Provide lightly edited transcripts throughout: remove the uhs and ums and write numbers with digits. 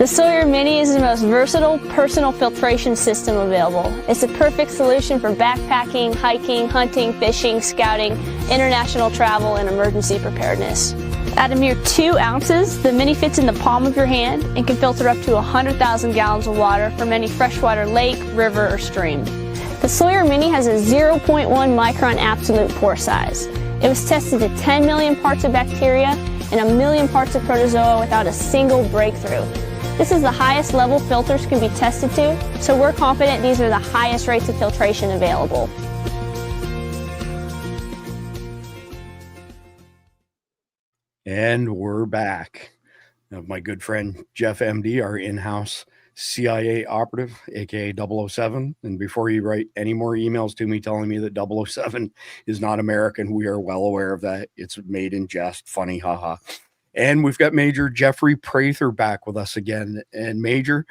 The Sawyer Mini is the most versatile personal filtration system available. It's a perfect solution for backpacking, hiking, hunting, fishing, scouting, international travel, and emergency preparedness. At a mere 2 ounces, the Mini fits in the palm of your hand and can filter up to 100,000 gallons of water from any freshwater lake, river, or stream. The Sawyer Mini has a 0.1 micron absolute pore size. It was tested to 10 million parts of bacteria and 1 million parts of protozoa without a single breakthrough. This is the highest level filters can be tested to, so we're confident these are the highest rates of filtration available. And we're back. Now, my good friend Jeff MD, our in-house CIA operative, aka 007. And before you write any more emails to me telling me that 007 is not American, we are well aware of that. It's made in jest, funny, haha. And we've got Major Jeffrey Prather back with us again. And Major,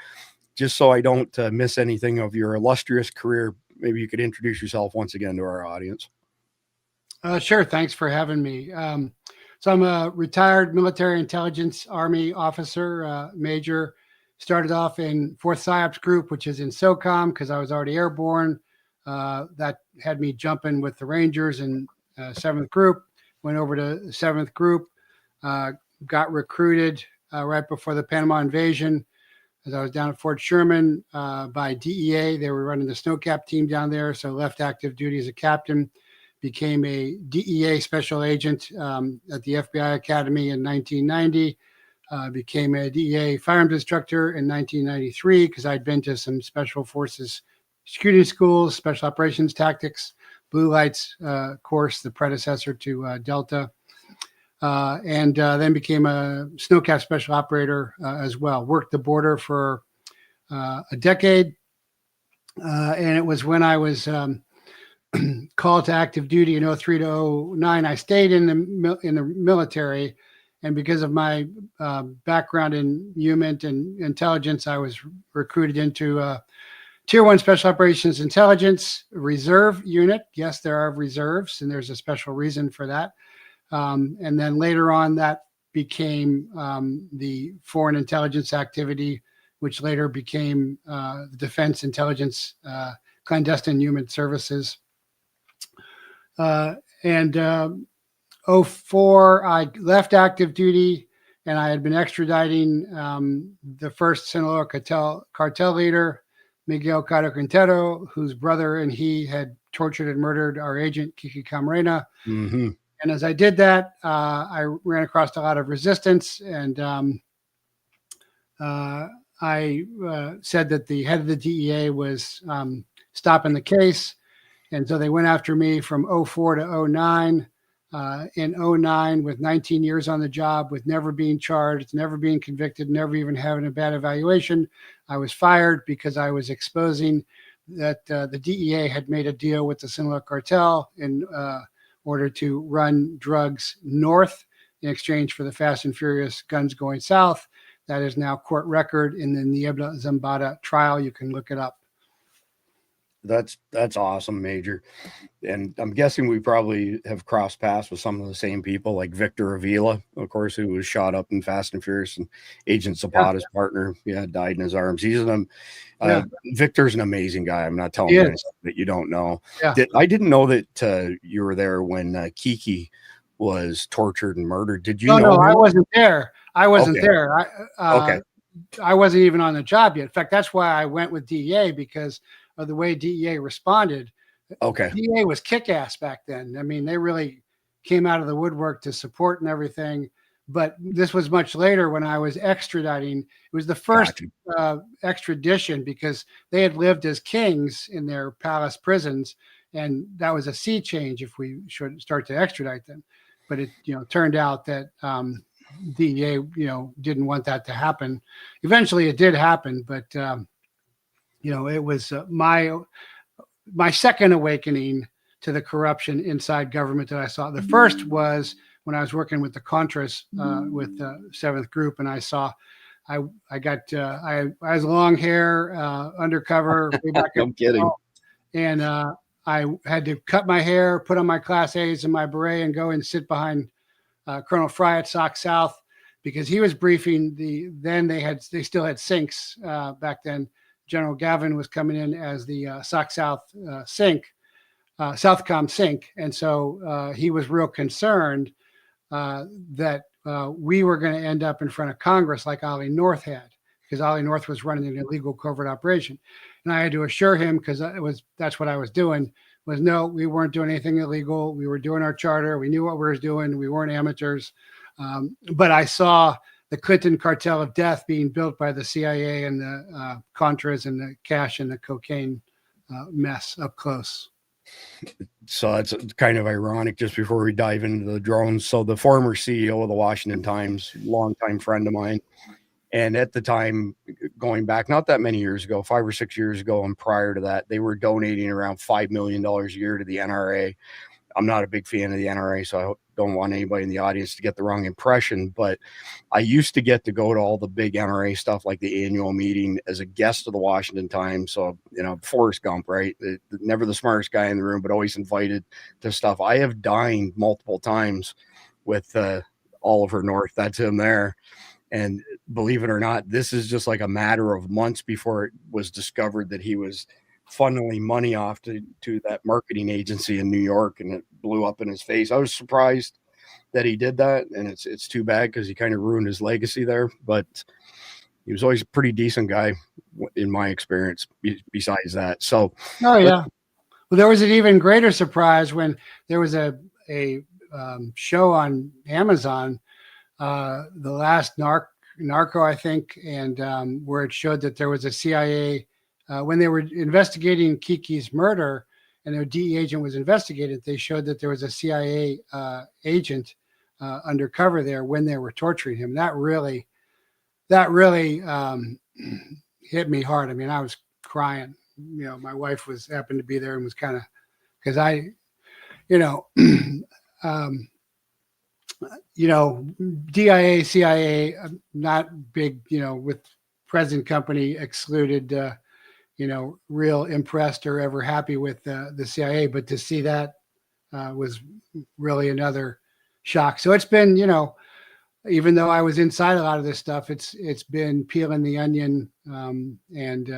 just so I don't miss anything of your illustrious career, maybe you could introduce yourself once again to our audience. Sure. Thanks for having me. So I'm a retired military intelligence Army officer, major. Started off in 4th PSYOPs Group, which is in SOCOM, because I was already airborne. That had me jumping with the Rangers in 7th Group. Went over to 7th Group. Got recruited right before the Panama invasion, as I was down at Fort Sherman by DEA. They were running the snowcap team down there, so left active duty as a captain. Became a DEA special agent at the FBI Academy in 1990. Became a DEA firearms instructor in 1993 because I'd been to some special forces security schools, special operations tactics, blue lights course, the predecessor to Delta. And then became a snowcap special operator as well. Worked the border for a decade. And it was when I was called to active duty in 03 to 09. I stayed in the military. And because of my background in HUMINT and intelligence, I was recruited into Tier 1 Special Operations Intelligence Reserve Unit. Yes, there are reserves, and there's a special reason for that. And then later on, that became the Foreign Intelligence Activity, which later became the Defense Intelligence Clandestine Human Services. And 04, I left active duty, and I had been extraditing the first Sinaloa cartel leader, Miguel Caro Quintero, whose brother and he had tortured and murdered our agent, Kiki Camarena. Mm-hmm. And as I did that, I ran across a lot of resistance, and I said that the head of the DEA was stopping the case. And so they went after me from 04 to 09. In 09, with 19 years on the job, with never being charged, never being convicted, never even having a bad evaluation, I was fired because I was exposing that the DEA had made a deal with the Sinaloa cartel in order to run drugs north in exchange for the fast and furious guns going south. That is now court record in the Niebla Zambada trial. You can look it up. That's awesome, Major. And I'm guessing we probably have crossed paths with some of the same people, like Victor Avila, of course, who was shot up in Fast and Furious, and Agent Zapata's partner, died in his arms. Victor's an amazing guy. I'm not telling you anything that you don't know. Yeah. I didn't know that you were there when Kiki was tortured and murdered. Did you know? No, I wasn't there. I wasn't there. I wasn't even on the job yet. In fact, that's why I went with DEA, because of the way DEA responded. Okay. DEA was kick-ass back then. I mean, they really came out of the woodwork to support and everything. But this was much later when I was extraditing. It was the first extradition, because they had lived as kings in their palace prisons, and that was a sea change if we should start to extradite them. But it turned out that DEA didn't want that to happen. Eventually, it did happen, but it was my second awakening to the corruption inside government that I saw. The first was when I was working with the Contras with the 7th Group, and I saw I was long hair, undercover. Way back I'm kidding. And I had to cut my hair, put on my Class A's and my beret, and go and sit behind Colonel Fry at Sock South. because he was briefing they still had sinks back then. General Gavin was coming in as the SOC South Southcom sync. And so he was real concerned that we were going to end up in front of Congress like Ollie North had, because Ollie North was running an illegal covert operation. And I had to assure him, because that's what I was doing, was no, we weren't doing anything illegal. We were doing our charter. We knew what we were doing. We weren't amateurs. But I saw the Clinton cartel of death being built by the CIA and the Contras and the cash and the cocaine mess up close. So it's kind of ironic, just before we dive into the drones. So the former CEO of the Washington Times, longtime friend of mine, and at the time, going back not that many years ago, 5 or 6 years ago, and prior to that, they were donating around $5 million a year to the NRA. I'm not a big fan of the NRA, so I don't want anybody in the audience to get the wrong impression, but I used to get to go to all the big NRA stuff, like the annual meeting, as a guest of the Washington Times. So, Forrest Gump, right? Never the smartest guy in the room, but always invited to stuff. I have dined multiple times with Oliver North. That's him there. And believe it or not, this is just like a matter of months before it was discovered that he was funneling money off to that marketing agency in New York, and it blew up in his face. I was surprised that he did that, and it's too bad, because he kind of ruined his legacy there. But he was always a pretty decent guy in my experience, besides that. So oh yeah, well, there was an even greater surprise when there was a show on Amazon, the last Narco, I think, and where it showed that there was a CIA when they were investigating Kiki's murder, and their DE agent was investigated. They showed that there was a CIA agent undercover there when they were torturing him. That really hit me hard. I mean, I was crying. My wife happened to be there and was kind of, because DIA, CIA, not big, with present company excluded, real impressed or ever happy with the CIA. But to see that was really another shock. So it's been, even though I was inside a lot of this stuff, it's been peeling the onion and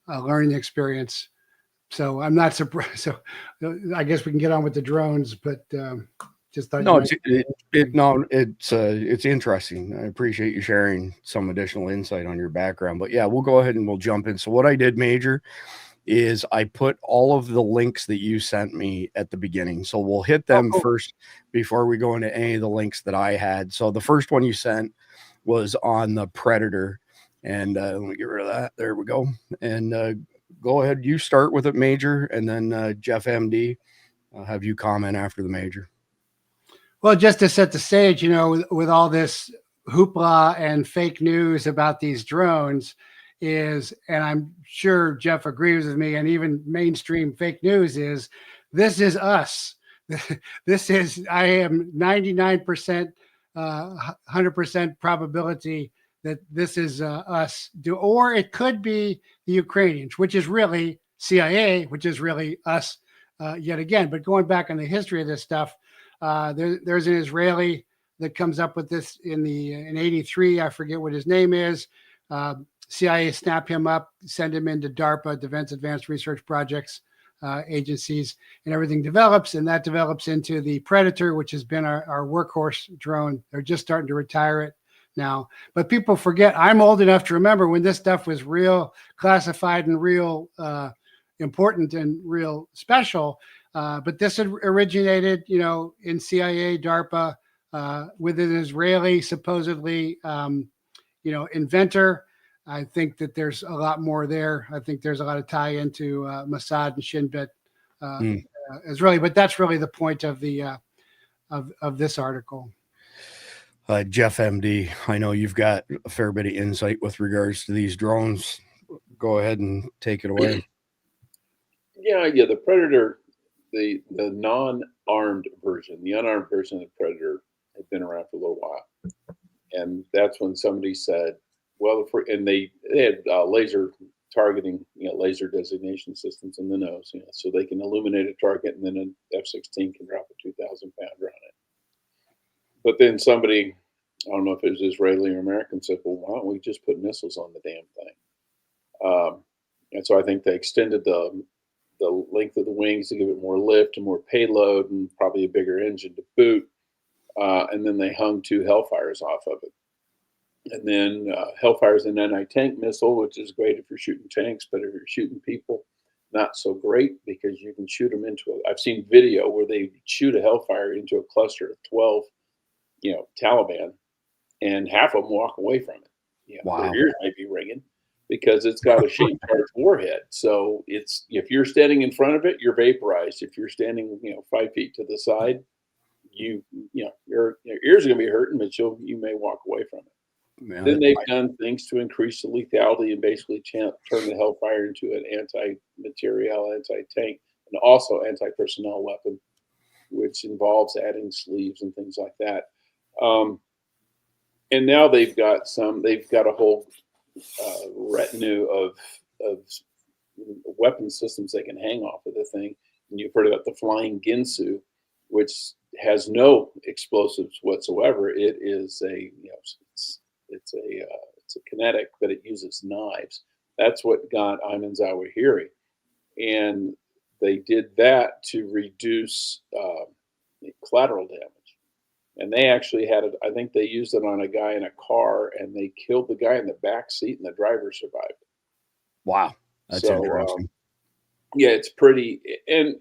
a learning experience. So I'm not surprised. So I guess we can get on with the drones, but just thought. No, it's interesting. I appreciate you sharing some additional insight on your background. But yeah, we'll go ahead and we'll jump in. So what I did, Major, is I put all of the links that you sent me at the beginning. So we'll hit them first before we go into any of the links that I had. So the first one you sent was on the Predator. And let me get rid of that. There we go. And go ahead. You start with it, Major. And then Jeff MD, I'll have you comment after the Major. Well, just to set the stage, with all this hoopla and fake news about these drones and I'm sure Jeff agrees with me, and even mainstream fake news this is us. I am 99%, 100% probability that this is us, or it could be the Ukrainians, which is really CIA, which is really us yet again. But going back on the history of this stuff, there's an Israeli that comes up with this in 83. I forget what his name is. CIA snap him up, send him into DARPA, Defense Advanced Research Projects agencies, and everything develops. And that develops into the Predator, which has been our workhorse drone. They're just starting to retire it now. But people forget, I'm old enough to remember when this stuff was real classified and real important and real special. But this had originated, in CIA, DARPA, with an Israeli supposedly, inventor. I think that there's a lot more there. I think there's a lot of tie into Mossad and Shin Bet Israeli, but that's really the point of the of this article. Jeff MD, I know you've got a fair bit of insight with regards to these drones. Go ahead and take it away. Yeah, the Predator. The non-armed version, the unarmed version of the Predator had been around for a little while. And that's when somebody said, they had laser targeting, laser designation systems in the nose, so they can illuminate a target, and then an F-16 can drop a 2,000-pounder on it. But then somebody I don't know if it was Israeli or American, said, well, why don't we just put missiles on the damn thing? And so I think they extended the length of the wings to give it more lift and more payload and probably a bigger engine to boot. And then they hung 2 Hellfires off of it. And then Hellfire's an anti-tank missile, which is great if you're shooting tanks, but if you're shooting people, not so great, because you can shoot them into I've seen video where they shoot a Hellfire into a cluster of 12, Taliban, and half of them walk away from it. Wow. Their ears might be ringing because it's got a shape charged warhead. So if you're standing in front of it, you're vaporized. If you're standing, 5 feet to the side, your ears are going to be hurting, but you may walk away from it. Man, then they've done things to increase the lethality and basically turn the Hellfire into an anti-materiel, anti-tank, and also anti-personnel weapon, which involves adding sleeves and things like that. And now they've got a whole retinue of weapon systems they can hang off of the thing. And you've heard about the flying Ginsu, which has no explosives whatsoever. It is it's a kinetic, but it uses knives. That's what got Ayman Zawahiri, and they did that to reduce collateral damage. And they actually had it. I think they used it on a guy in a car, and they killed the guy in the back seat, and the driver survived. Wow, that's interesting. Yeah, it's pretty. And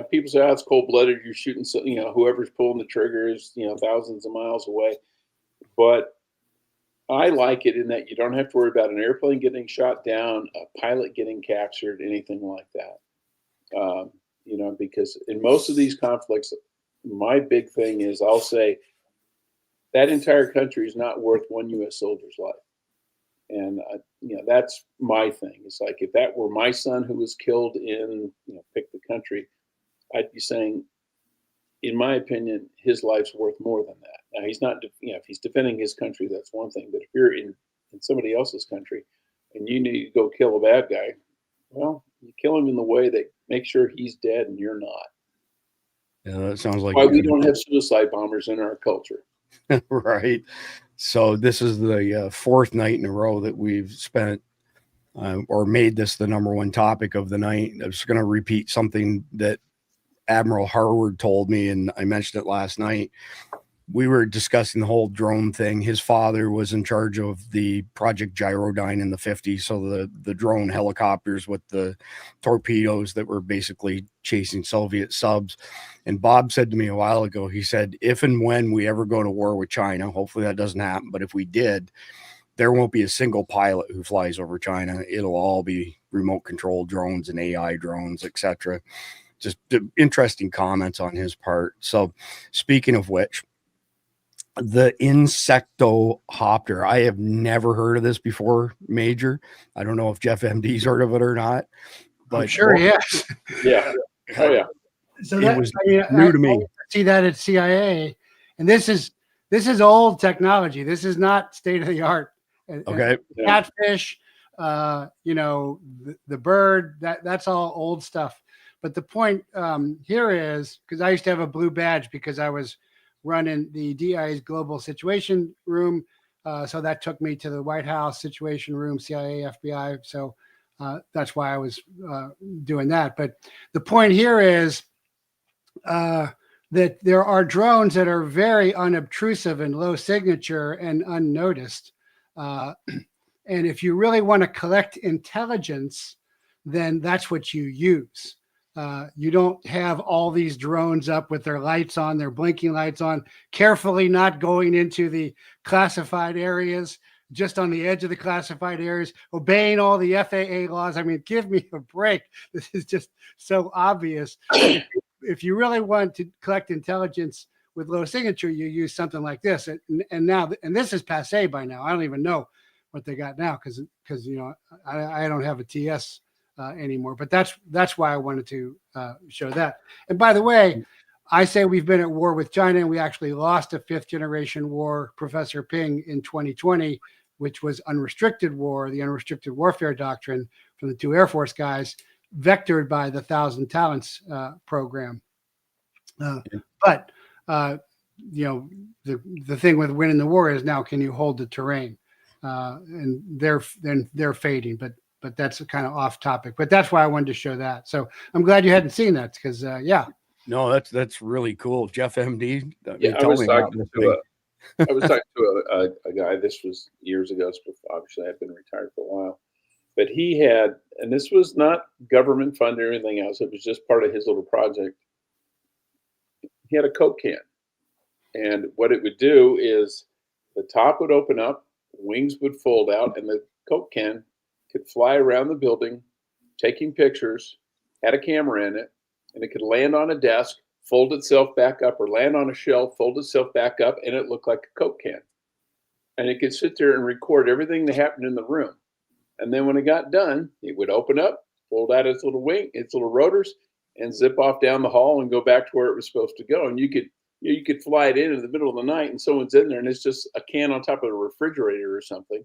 people say, "Oh, it's cold-blooded. You're shooting." So, whoever's pulling the trigger is thousands of miles away. But I like it in that you don't have to worry about an airplane getting shot down, a pilot getting captured, anything like that. Because in most of these conflicts, my big thing is I'll say that entire country is not worth one U.S. soldier's life. And, that's my thing. It's like, if that were my son who was killed in, pick the country, I'd be saying, in my opinion, his life's worth more than that. Now, he's not, if he's defending his country, that's one thing. But if you're in somebody else's country and you need to go kill a bad guy, well, you kill him in the way that makes sure he's dead and you're not. Yeah, that sounds like why we don't have suicide bombers in our culture. Right. So this is the 4th night in a row that we've spent or made this the number one topic of the night. I was going to repeat something that Admiral Harward told me, and I mentioned it last night. We were discussing the whole drone thing. His father was in charge of the Project Gyrodyne in the 50s. So the drone helicopters with the torpedoes that were basically chasing Soviet subs. And Bob said to me a while ago, he said, if and when we ever go to war with China, hopefully that doesn't happen, but if we did, there won't be a single pilot who flies over China. It'll all be remote controlled drones and AI drones, etc. Just interesting comments on his part. So speaking of which, the Insectohopter, I have never heard of this before, Major. I don't know if Jeff MD's heard of it or not, but I'm sure, yes. Yeah. Oh, yeah. So it was new to me. See that at CIA, and this is old technology. This is not state of the art. Okay. Catfish, the bird, that's all old stuff. But the point here is, because I used to have a blue badge because I was running the DIA's global situation room. So that took me to the White House situation room, CIA, FBI. So that's why I was doing that. But the point here is that there are drones that are very unobtrusive and low signature and unnoticed. And if you really want to collect intelligence, then that's what you use. You don't have all these drones up with their lights on, their blinking lights on, carefully not going into the classified areas, just on the edge of the classified areas, obeying all the FAA laws. I mean, give me a break. This is just so obvious. If you really want to collect intelligence with low signature, you use something like this. And this is passé by now. I don't even know what they got now because I don't have a TS anymore. But that's why I wanted to show that. And by the way, I say we've been at war with China, and we actually lost a 5th generation war, Professor Ping, in 2020, which was unrestricted war, the unrestricted warfare doctrine from the 2 Air Force guys, vectored by the 1,000 Talents program. But the thing with winning the war is now, can you hold the terrain? And they're fading, but that's kind of off topic. But that's why I wanted to show that. So I'm glad you hadn't seen that, because yeah. No, that's really cool. Jeff MD. Yeah, I was talking to a guy. This was years ago. So obviously, I've been retired for a while. But he had, and this was not government funded or anything else. It was just part of his little project. He had a Coke can. And what it would do is the top would open up, wings would fold out, and the Coke can could fly around the building, taking pictures, had a camera in it, and it could land on a desk, fold itself back up, or land on a shelf, fold itself back up, and it looked like a Coke can. And it could sit there and record everything that happened in the room. And then when it got done, it would open up, fold out its little wing, its little rotors, and zip off down the hall and go back to where it was supposed to go. And you could fly it in the middle of the night, and someone's in there, and it's just a can on top of a refrigerator or something,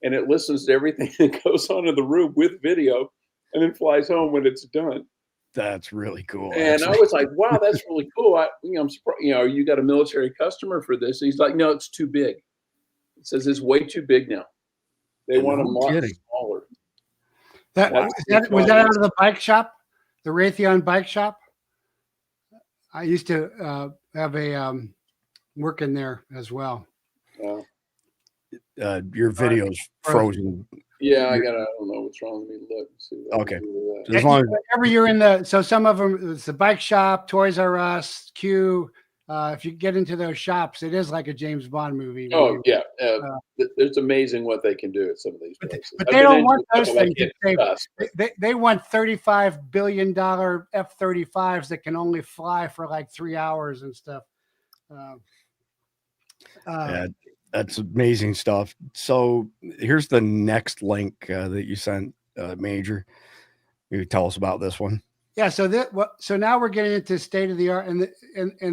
and it listens to everything that goes on in the room with video, and then flies home when it's done. That's really cool. And actually, I was like, wow, that's really cool. I'm surprised. You got a military customer for this? He's like, no, it's too big. He says it's way too big now. They want them a lot smaller. Was that out of the bike shop, the Raytheon bike shop? I used to have a work in there as well. Your video's frozen. Yeah, I don't know what's wrong with me. Look, see. Okay. As long as whenever you're in so some of them, it's the bike shop, Toys R Us, Q. If you get into those shops, it is like a James Bond movie. Oh yeah, it's amazing what they can do at some of these places. But they don't want those things. They want $35 billion F-35s that can only fly for like 3 hours and stuff. Yeah, that's amazing stuff. So here's the next link that you sent, Major. You tell us about this one. Yeah, so now we're getting into state of the art, and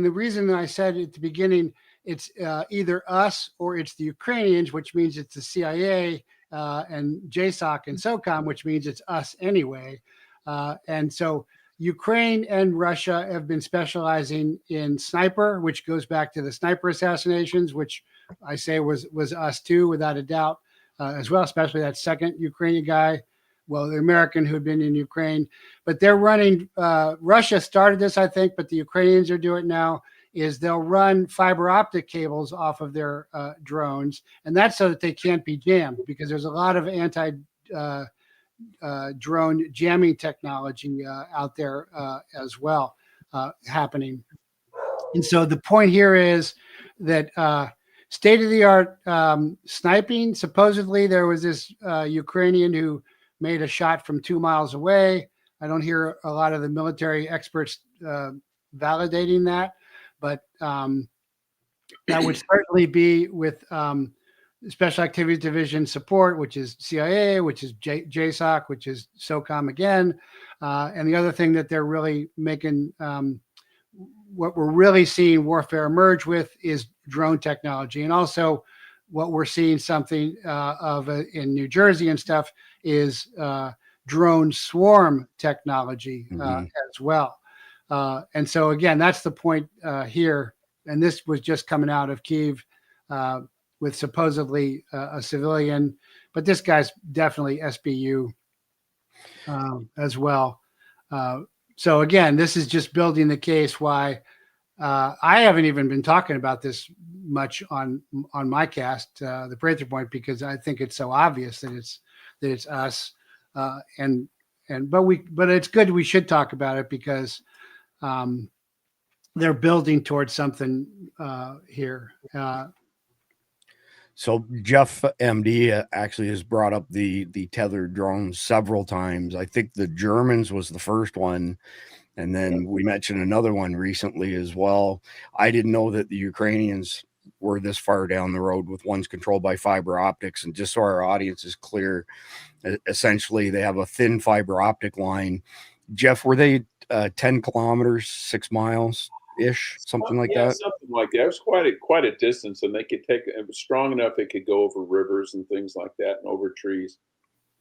the reason that I said at the beginning, it's either us or it's the Ukrainians, which means it's the CIA and JSOC and SOCOM, which means it's us anyway. And so Ukraine and Russia have been specializing in sniper, which goes back to the sniper assassinations, which I say was us too, without a doubt, as well, especially that second Ukrainian guy. Well, the American who had been in Ukraine, but they're running, Russia started this, I think, but the Ukrainians are doing it now, is they'll run fiber optic cables off of their drones. And that's so that they can't be jammed, because there's a lot of drone jamming technology out there as well happening. And so the point here is that state-of-the-art sniping, supposedly there was this Ukrainian who made a shot from 2 miles away. I don't hear a lot of the military experts validating that, but that would certainly be with Special Activities Division support, which is CIA, which is JSOC, which is SOCOM again. And the other thing that they're really making, what we're really seeing warfare emerge with is drone technology. And also what we're seeing something of in New Jersey and stuff is drone swarm technology as well. And so again, that's the point here. And this was just coming out of Kyiv with supposedly a civilian, but this guy's definitely SBU as well. So again, this is just building the case why I haven't even been talking about this much on my cast, the Prather Point, because I think it's so obvious that it's us. But it's good. We should talk about it because they're building towards something here. So Jeff MD actually has brought up the tethered drones several times. I think the Germans was the first one. And then we mentioned another one recently as well. I didn't know that the Ukrainians were this far down the road with ones controlled by fiber optics. And just so our audience is clear, essentially they have a thin fiber optic line. Jeff, were they 10 kilometers, 6 miles ish, something like that? Something like that. It was quite a distance, and they could take it was strong enough it could go over rivers and things like that and over trees.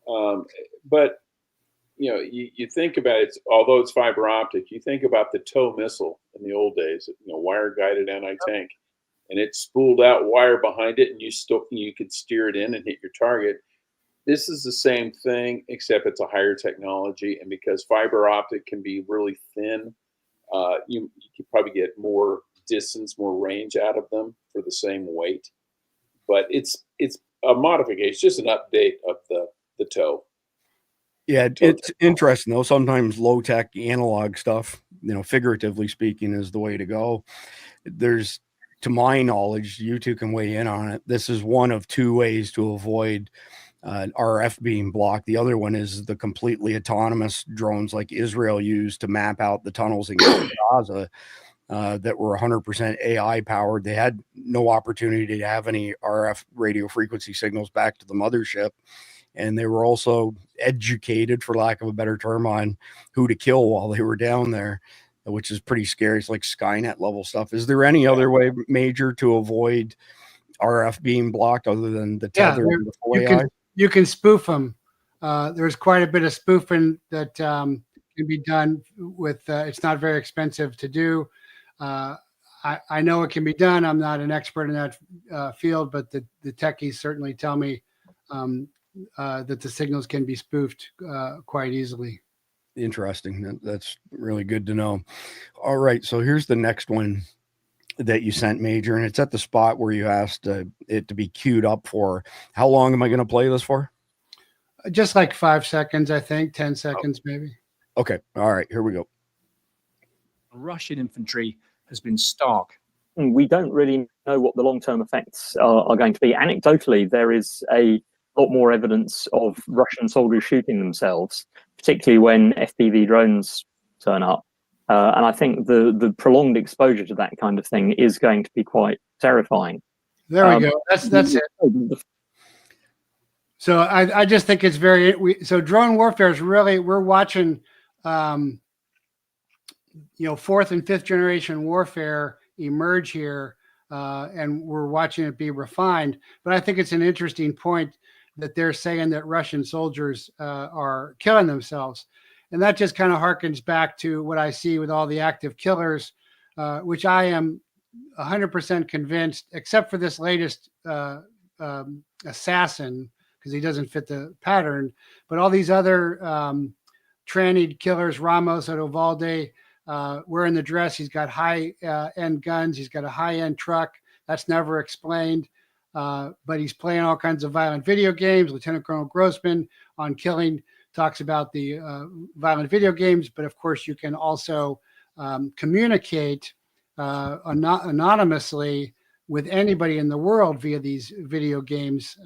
But you think about it, although it's fiber optic, you think about the TOW missile in the old days, wire guided anti-tank, and it spooled out wire behind it, and you could steer it in and hit your target. This is the same thing, except it's a higher technology, and because fiber optic can be really thin, you could probably get more distance, more range out of them for the same weight. But it's a modification, just an update of the TOW. Yeah, it's interesting though. Sometimes low tech analog stuff, figuratively speaking, is the way to go. There's, to my knowledge, you two can weigh in on it, this is one of two ways to avoid RF being blocked. The other one is the completely autonomous drones like Israel used to map out the tunnels in Gaza that were 100% AI powered. They had no opportunity to have any RF radio frequency signals back to the mothership. And they were also educated, for lack of a better term, on who to kill while they were down there, which is pretty scary. It's like Skynet level stuff. Is there any other way, Major, to avoid RF being blocked other than the tether and the full AI? You can spoof them. There's quite a bit of spoofing that can be done with, it's not very expensive to do. I know it can be done. I'm not an expert in that field, but the techies certainly tell me that the signals can be spoofed quite easily. Interesting. That's really good to know. All right. So here's the next one that you sent, Major, and it's at the spot where you asked it to be queued up for. How long am I going to play this for? Just like 5 seconds, I think, 10 seconds, maybe. Okay. All right. Here we go. Russian infantry has been stark. We don't really know what the long-term effects are going to be. Anecdotally, there is a lot more evidence of Russian soldiers shooting themselves, particularly when FPV drones turn up. And I think the prolonged exposure to that kind of thing is going to be quite terrifying. There we go. That's it. So I just think it's so drone warfare is really, we're watching, 4th and 5th generation warfare emerge here, and we're watching it be refined. But I think it's an interesting point that they're saying that Russian soldiers are killing themselves. And that just kind of harkens back to what I see with all the active killers, which I am 100% convinced, except for this latest assassin, because he doesn't fit the pattern. But all these other trannied killers, Ramos or Uvalde, wearing the dress, he's got high-end guns, he's got a high-end truck. That's never explained. But he's playing all kinds of violent video games. Lieutenant Colonel Grossman on Killing talks about the violent video games, but of course you can also communicate anonymously with anybody in the world via these video games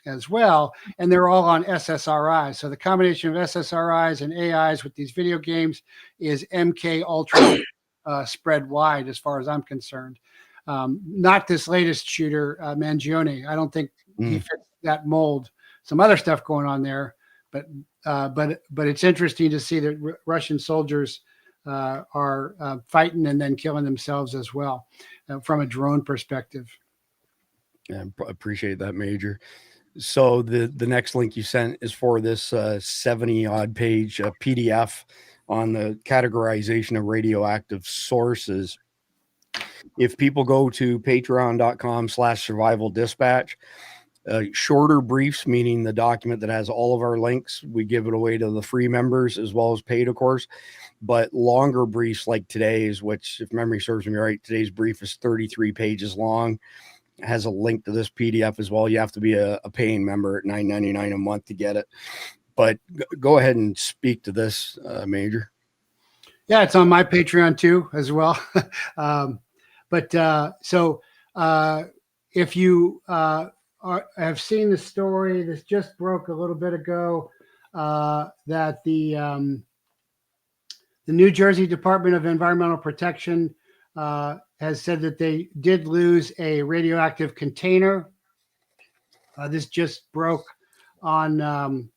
as well. And they're all on SSRIs. So the combination of SSRIs and AIs with these video games is MK Ultra spread wide, as far as I'm concerned. Not this latest shooter, Mangione. I don't think he fits that mold. Some other stuff going on there, but it's interesting to see that Russian soldiers are fighting and then killing themselves as well from a drone perspective. Yeah, I appreciate that, Major. So the next link you sent is for this 70-odd page PDF on the categorization of radioactive sources. If people go to patreon.com/survival dispatch, shorter briefs, meaning the document that has all of our links, we give it away to the free members as well as paid, of course. But longer briefs like today's, which, if memory serves me right, today's brief is 33 pages long, has a link to this PDF as well. You have to be a paying member at $9.99 a month to get it. But go ahead and speak to this, Major. Yeah, it's on my Patreon too, as well. So if you have seen the story, this just broke a little bit ago, that the New Jersey Department of Environmental Protection has said that they did lose a radioactive container. This just broke on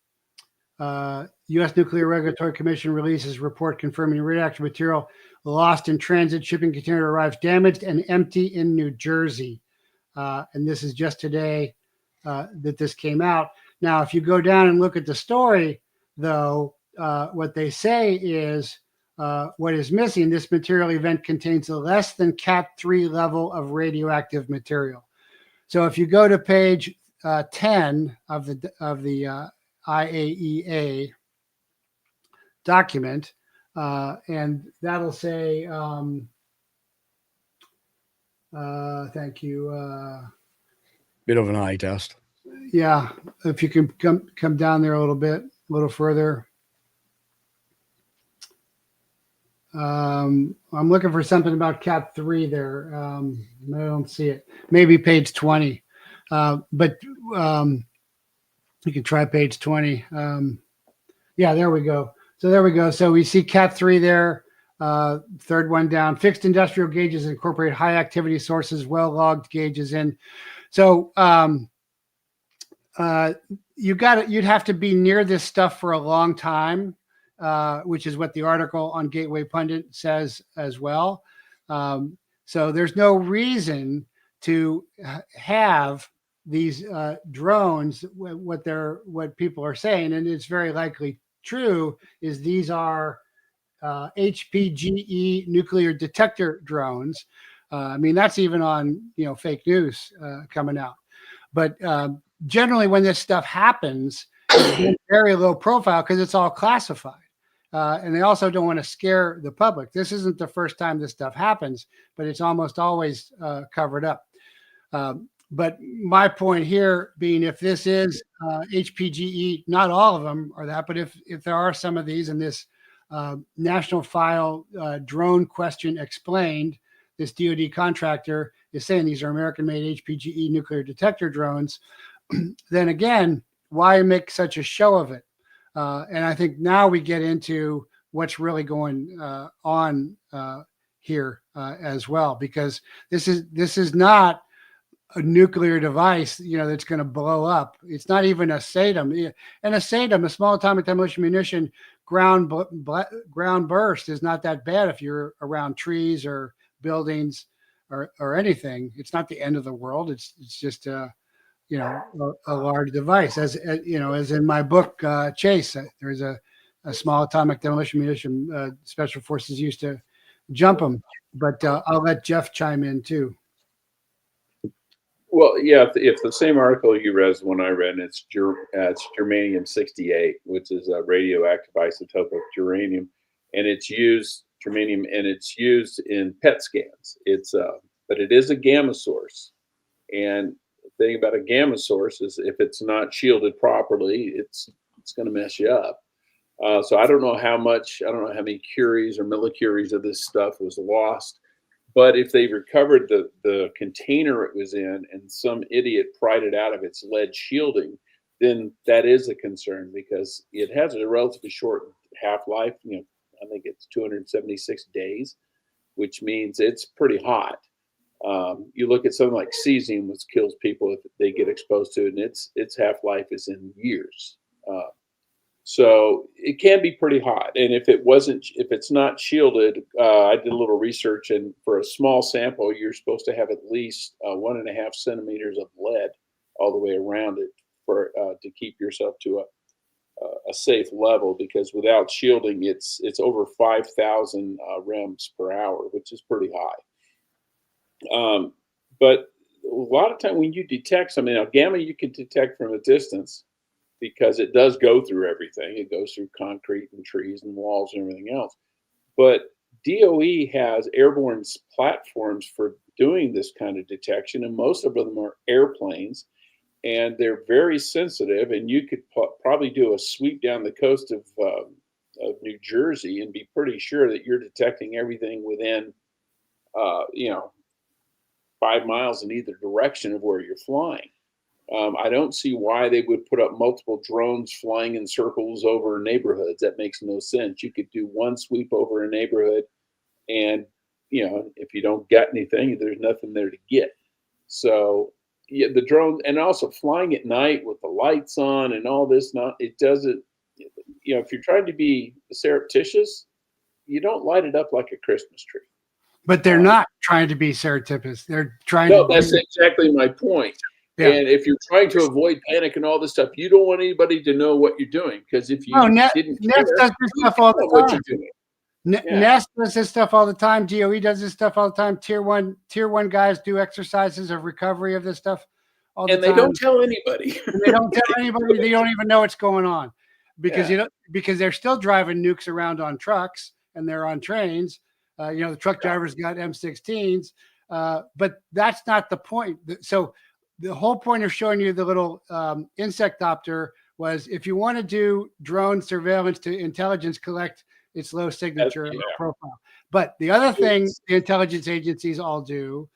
U.S. Nuclear Regulatory Commission releases report confirming radioactive material lost in transit. Shipping container arrives damaged and empty in New Jersey. And this is just today that this came out. Now, if you go down and look at the story, though, what they say is what is missing. This material event contains a less than Cat 3 level of radioactive material. So if you go to page 10 of the IAEA document, and that'll say, thank you. Bit of an eye test. Yeah, if you can come down there a little further. I'm looking for something about Cat 3 there. I don't see it. Maybe page 20. But you can try page 20. Yeah, there we go. So there we go. So we see Cat 3 there. Third one down. Fixed industrial gauges incorporate high activity sources, well logged gauges in. So you'd have to be near this stuff for a long time. Which is what the article on Gateway Pundit says as well. So there's no reason to have these drones. What people are saying, and it's very likely true, is these are HPGE nuclear detector drones. I mean, that's even on fake news coming out. But generally, when this stuff happens, it's very low profile because it's all classified. And they also don't want to scare the public. This isn't the first time this stuff happens, but it's almost always covered up. But my point here being, if this is HPGE, not all of them are that, but if there are some of these in this National File Drone Question Explained, this DoD contractor is saying these are American-made HPGE nuclear detector drones, then again, why make such a show of it? And I think now we get into what's really going on here as well, because this is not a nuclear device, that's going to blow up. It's not even a SATM. And a SATM, a small atomic demolition munition, ground burst is not that bad if you're around trees or buildings or anything. It's not the end of the world. It's just a large device. As in my book, Chase, there's a small atomic demolition munition. Special Forces used to jump them, but I'll let Jeff chime in too. Well, yeah, if the same article you read is the one I read, and it's germanium-68, which is a radioactive isotope of uranium, and it's used germanium, and it's used in PET scans. But it is a gamma source, and the thing about a gamma source is if it's not shielded properly, it's going to mess you up. So I don't know how many curies or millicuries of this stuff was lost. But if they recovered the container it was in and some idiot pried it out of its lead shielding, then that is a concern, because it has a relatively short half-life. I think it's 276 days, which means it's pretty hot. You look at something like cesium, which kills people if they get exposed to it, and its half-life is in years. So it can be pretty hot. And if it's not shielded, I did a little research, and for a small sample, you're supposed to have at least 1.5 centimeters of lead all the way around it to keep yourself to a safe level, because without shielding, it's over 5,000 rems per hour, which is pretty high. But a lot of time when you detect something, now gamma you can detect from a distance, because it does go through everything. It goes through concrete and trees and walls and everything else. But DOE has airborne platforms for doing this kind of detection, and most of them are airplanes, and they're very sensitive. And you could probably do a sweep down the coast of New Jersey and be pretty sure that you're detecting everything within, 5 miles in either direction of where you're flying. I don't see why they would put up multiple drones flying in circles over neighborhoods. That makes no sense. You could do one sweep over a neighborhood, and if you don't get anything, there's nothing there to get. So yeah, the drone, and also flying at night with the lights on and all this, it doesn't. If you're trying to be surreptitious, you don't light it up like a Christmas tree. But they're not trying to be surreptitious. They're trying No, that's exactly my point. Yeah. And if you're trying to avoid panic and all this stuff, you don't want anybody to know what you're doing, because if you didn't care, Nest does this you stuff would all know the what time. you're doing. Yeah. Nest does this stuff all the time. DOE does this stuff all the time. Tier one guys do exercises of recovery of this stuff all the And time. they don't tell anybody. And they don't tell anybody. They don't even know what's going on because Yeah. because they're still driving nukes around on trucks and they're on trains. The truck drivers got M16s, but that's not the point. So the whole point of showing you the little insectopter was, if you want to do drone surveillance to intelligence collect its low signature profile. But the other thing the intelligence agencies all do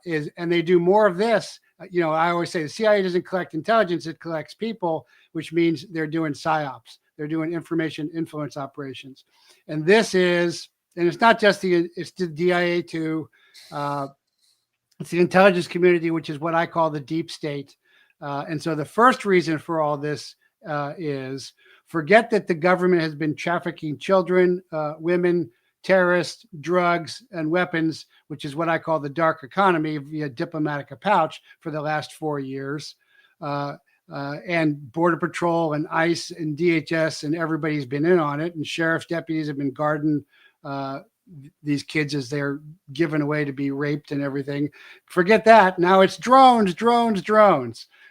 is, and they do more of this. I always say the CIA doesn't collect intelligence; it collects people, which means they're doing psyops. They're doing information influence operations, and this is, and it's not just it's the DIA too. It's the intelligence community, which is what I call the deep state. And so the first reason for all this is, forget that the government has been trafficking children, women, terrorists, drugs, and weapons, which is what I call the dark economy via Diplomatica Pouch for the last 4 years. And Border Patrol and ICE and DHS and everybody's been in on it. And sheriff's deputies have been guarding these kids as they're given away to be raped and everything. Forget that. Now it's drones.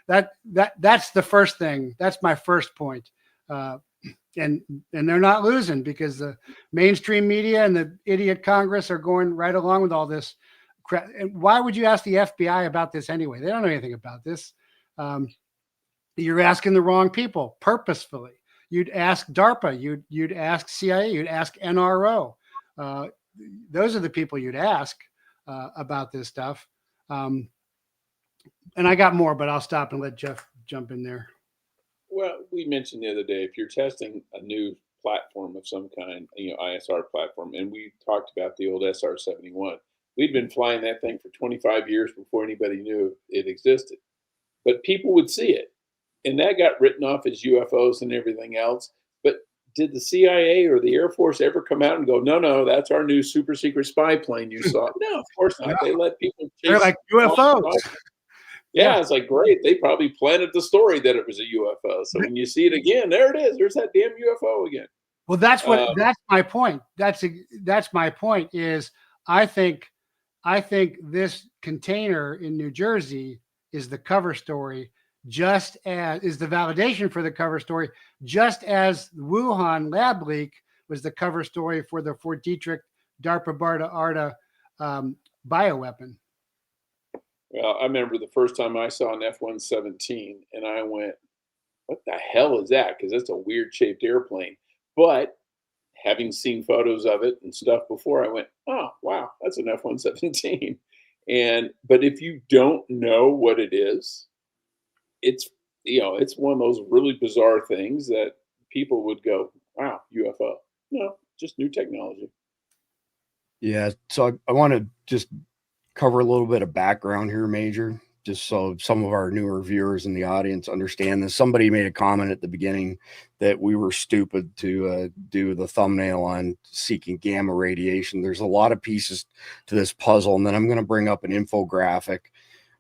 That's the first thing. That's my first point. And they're not losing, because the mainstream media and the idiot Congress are going right along with all this crap. And why would you ask the FBI about this anyway? They don't know anything about this. You're asking the wrong people purposefully. You'd ask DARPA, you'd ask CIA, you'd ask NRO. Those are the people you'd ask about this stuff. And I got more, but I'll stop and let Jeff jump in there. Well, we mentioned the other day, if you're testing a new platform of some kind, ISR platform, and we talked about the old SR-71. We'd been flying that thing for 25 years before anybody knew it existed. But people would see it, and that got written off as UFOs and everything else. But did the CIA or the Air Force ever come out and go, no, that's our new super secret spy plane you saw? No, of course not. They let people chase. They're like UFOs. Yeah, it's like, great. They probably planted the story that it was a UFO. So when you see it again, there it is. There's that damn UFO again. Well, that's my point. That's my point. Is I think this container in New Jersey is the cover story, just as is the validation for the cover story, just as the Wuhan lab leak was the cover story for the Fort Detrick DARPA BARDA ARDA bioweapon. Well, I remember the first time I saw an F-117, and I went, what the hell is that? Because it's a weird shaped airplane. But having seen photos of it and stuff before, I went, oh, wow, that's an F-117. But if you don't know what it is, it's one of those really bizarre things that people would go, wow, UFO. No, just new technology. Yeah. So I want to just cover a little bit of background here, Major, just so some of our newer viewers in the audience understand this. Somebody made a comment at the beginning that we were stupid to do the thumbnail on seeking gamma radiation. There's a lot of pieces to this puzzle, and then I'm going to bring up an infographic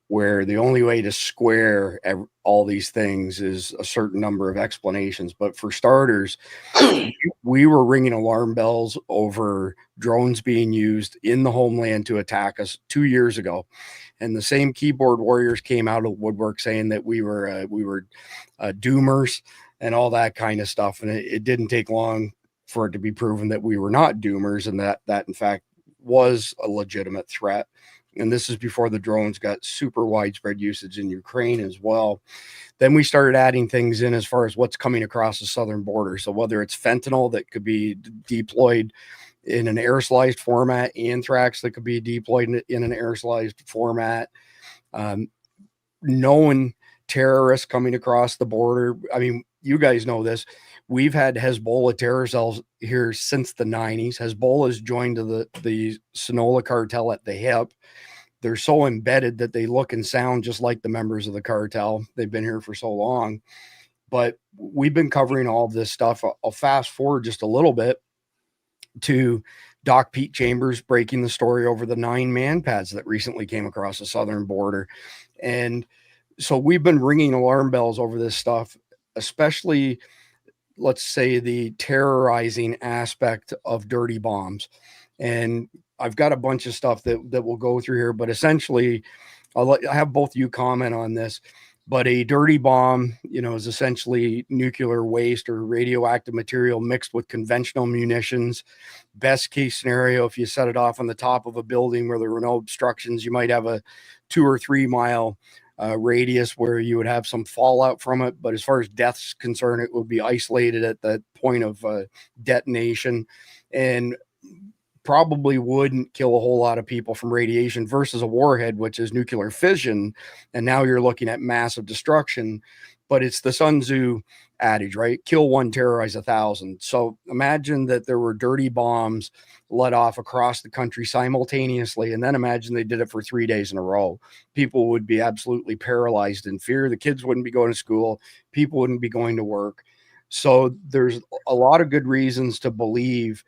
where the only way to square all these things is a certain number of explanations. But for starters, we were ringing alarm bells over drones being used in the homeland to attack us 2 years ago. And the same keyboard warriors came out of woodwork saying that we were doomers and all that kind of stuff. And it didn't take long for it to be proven that we were not doomers, and that in fact was a legitimate threat. And this is before the drones got super widespread usage in Ukraine as well. Then we started adding things in as far as what's coming across the southern border. So whether it's fentanyl that could be deployed in an aerosolized format, anthrax that could be deployed in an aerosolized format, known terrorists coming across the border. I mean, you guys know this. We've had Hezbollah terror cells here since the 90s. Hezbollah's joined to the Sinaloa cartel at the hip. They're so embedded that they look and sound just like the members of the cartel. They've been here for so long. But we've been covering all of this stuff. I'll fast forward just a little bit to Doc Pete Chambers breaking the story over the 9 man pads that recently came across the southern border. And So we've been ringing alarm bells over this stuff, especially, let's say, the terrorizing aspect of dirty bombs. And I've got a bunch of stuff that we'll go through here, but essentially I'll have both you comment on this. But a dirty bomb, is essentially nuclear waste or radioactive material mixed with conventional munitions. Best case scenario, if you set it off on the top of a building where there were no obstructions, you might have a 2 or 3 mile radius where you would have some fallout from it. But as far as death's concerned, it would be isolated at the point of detonation, and probably wouldn't kill a whole lot of people from radiation versus a warhead, which is nuclear fission. And now you're looking at massive destruction. But it's the Sun Tzu adage, right? Kill one, terrorize 1,000. So imagine that there were dirty bombs let off across the country simultaneously. And then imagine they did it for 3 days in a row. People would be absolutely paralyzed in fear. The kids wouldn't be going to school. People wouldn't be going to work. So there's a lot of good reasons to believe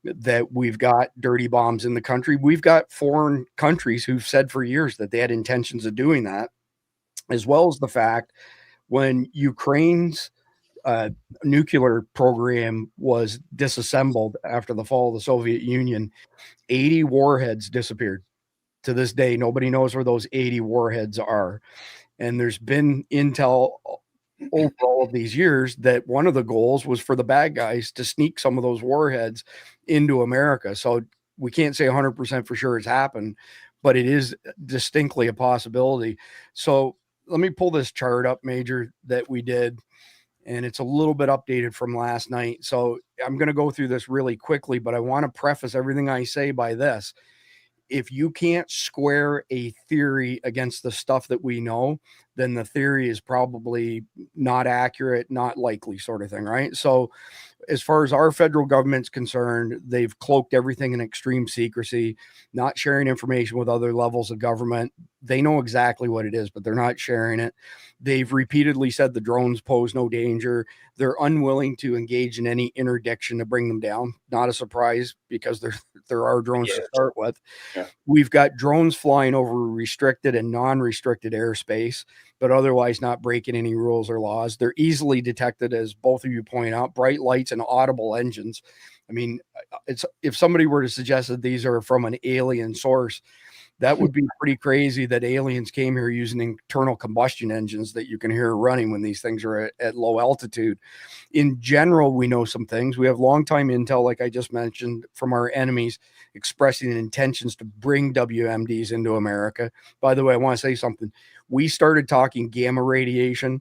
that we've got dirty bombs in the country. We've got foreign countries who've said for years that they had intentions of doing that, as well as the fact when Ukraine's nuclear program was disassembled after the fall of the Soviet Union, 80 warheads disappeared. To this day, nobody knows where those 80 warheads are. And there's been intel over all of these years that one of the goals was for the bad guys to sneak some of those warheads into America. So we can't say 100% for sure it's happened, but it is distinctly a possibility. So let me pull this chart up, Major, that we did, and it's a little bit updated from last night. So I'm going to go through this really quickly, but I want to preface everything I say by this. If you can't square a theory against the stuff that we know, then the theory is probably not accurate, not likely, sort of thing, right? So as far as our federal government's concerned, they've cloaked everything in extreme secrecy, not sharing information with other levels of government. They know exactly what it is, but they're not sharing it. They've repeatedly said the drones pose no danger. They're unwilling to engage in any interdiction to bring them down. Not a surprise, because there are drones to start with. Yeah. We've got drones flying over restricted and non-restricted airspace, but otherwise not breaking any rules or laws. They're easily detected, as both of you point out, bright lights and audible engines. I mean, it's, if somebody were to suggest that these are from an alien source, that would be pretty crazy that aliens came here using internal combustion engines that you can hear running when these things are at low altitude. In general, we know some things. We have long-time intel, like I just mentioned, from our enemies expressing intentions to bring WMDs into America. By the way, I want to say something. We started talking gamma radiation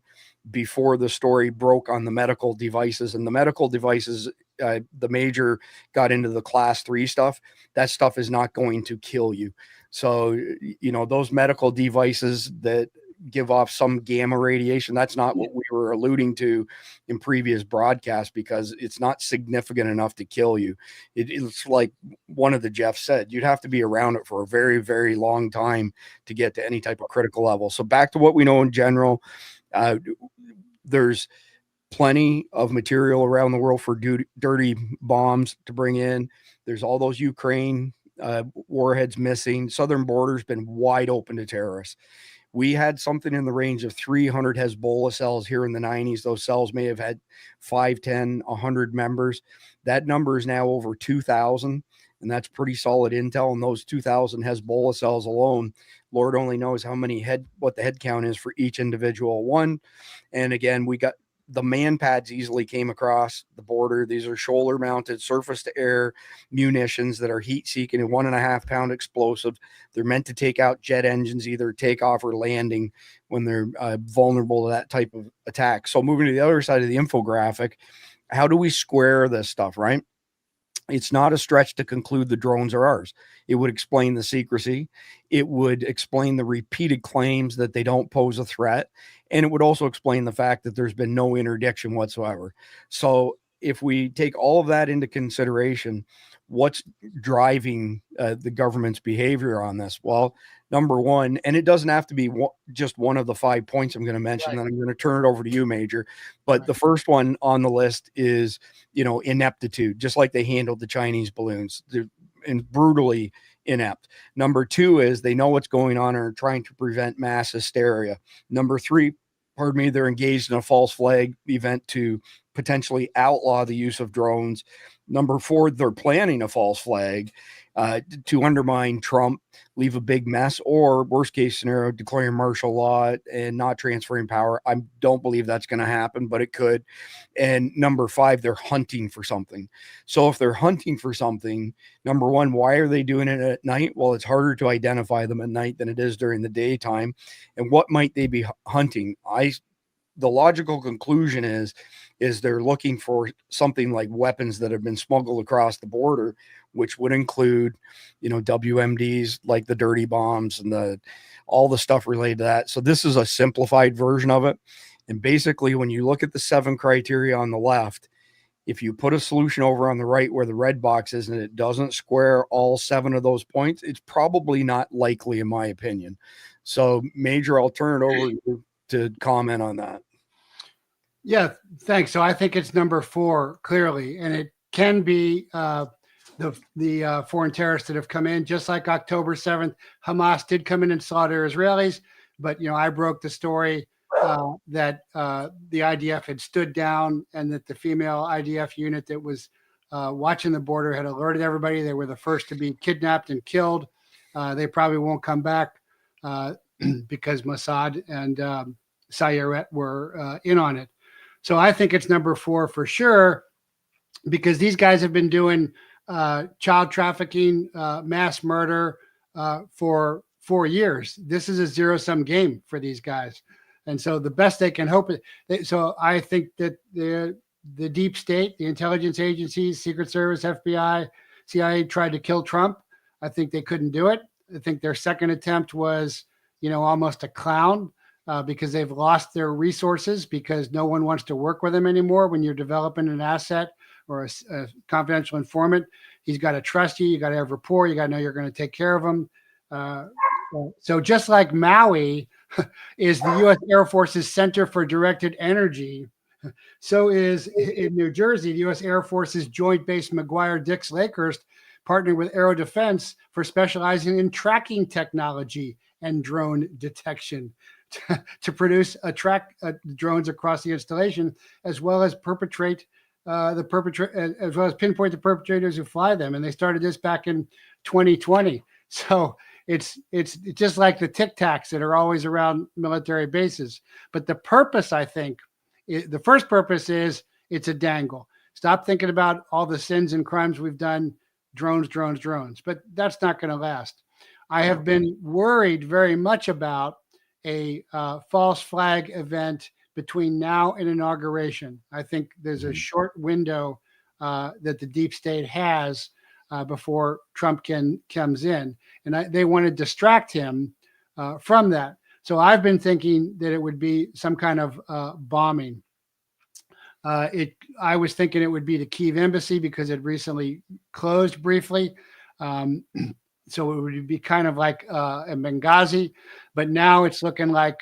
before the story broke on the medical devices, and the medical devices, the Major got into the class 3 stuff. That stuff is not going to kill you. So, those medical devices that give off some gamma radiation, that's not what we were alluding to in previous broadcasts, because it's not significant enough to kill you. It's like one of the Jeff said, you'd have to be around it for a very, very long time to get to any type of critical level. So back to what we know in general, there's plenty of material around the world for dirty bombs to bring in. There's all those Ukraine warheads missing. Southern border's been wide open to terrorists. We had something in the range of 300 Hezbollah cells here in the 90s. Those cells may have had 5, 10, 100 members. That number is now over 2,000, and that's pretty solid intel. And those 2,000 Hezbollah cells alone, Lord only knows what the head count is for each individual one. And again, we got the man pads easily came across the border. These are shoulder mounted surface to air munitions that are heat seeking and 1.5 pound explosive. They're meant to take out jet engines, either takeoff or landing, when they're vulnerable to that type of attack. So moving to the other side of the infographic, how do we square this stuff, right? It's not a stretch to conclude the drones are ours. It would explain the secrecy. It would explain the repeated claims that they don't pose a threat. And it would also explain the fact that there's been no interdiction whatsoever. So if we take all of that into consideration, what's driving the government's behavior on this? Well, number one, and it doesn't have to be just one of the 5 points I'm going to mention, right, then I'm going to turn it over to you, Major. But right, the first one on the list is, ineptitude, just like they handled the Chinese balloons. They're brutally inept. Number two is they know what's going on and are trying to prevent mass hysteria. Number three, pardon me, they're engaged in a false flag event to potentially outlaw the use of drones. Number four, they're planning a false flag to undermine Trump, leave a big mess, or worst case scenario, declaring martial law and not transferring power. I don't believe that's going to happen, but it could. And number five, they're hunting for something. So if they're hunting for something, number one, why are they doing it at night? Well, it's harder to identify them at night than it is during the daytime. And what might they be hunting? The logical conclusion is they're looking for something like weapons that have been smuggled across the border, which would include, WMDs like the dirty bombs and all the stuff related to that. So this is a simplified version of it. And basically, when you look at the 7 criteria on the left, if you put a solution over on the right where the red box is and it doesn't square all 7 of those points, it's probably not likely, in my opinion. So Major, I'll turn it over to comment on that. Yeah, thanks. So I think it's number 4 clearly, and it can be the foreign terrorists that have come in, just like October 7th. Hamas did come in and slaughter Israelis, but I broke the story that the IDF had stood down, and that the female IDF unit that was watching the border had alerted everybody. They were the first to be kidnapped and killed. They probably won't come back because Mossad and Sawyer were in on it. So I think it's number 4 for sure, because these guys have been doing child trafficking, mass murder for 4 years. This is a zero-sum game for these guys. And so the best they can hope. So I think that the deep state, the intelligence agencies, Secret Service, FBI, CIA tried to kill Trump. I think they couldn't do it. I think their second attempt was, almost a clown. Because they've lost their resources, because no one wants to work with them anymore. When you're developing an asset or a confidential informant, he's got to trust you. You got to have rapport. You got to know you're going to take care of him. So just like Maui is the U.S. Air Force's Center for Directed Energy, so is in New Jersey, the U.S. Air Force's Joint Base McGuire-Dix Lakehurst partnered with Aero Defense for specializing in tracking technology and drone detection to produce track drones across the installation, as well as pinpoint the perpetrators who fly them. And they started this back in 2020. So it's just like the Tic Tacs that are always around military bases. But the purpose, I think, the first purpose is it's a dangle. Stop thinking about all the sins and crimes we've done. Drones. But that's not going to last. I have been worried very much about a false flag event between now and inauguration. I think there's a short window that the deep state has before Trump comes in, and they want to distract him from that. So I've been thinking that it would be some kind of bombing. I was thinking it would be the Kyiv embassy because it recently closed briefly. So it would be kind of like a Benghazi, but now it's looking like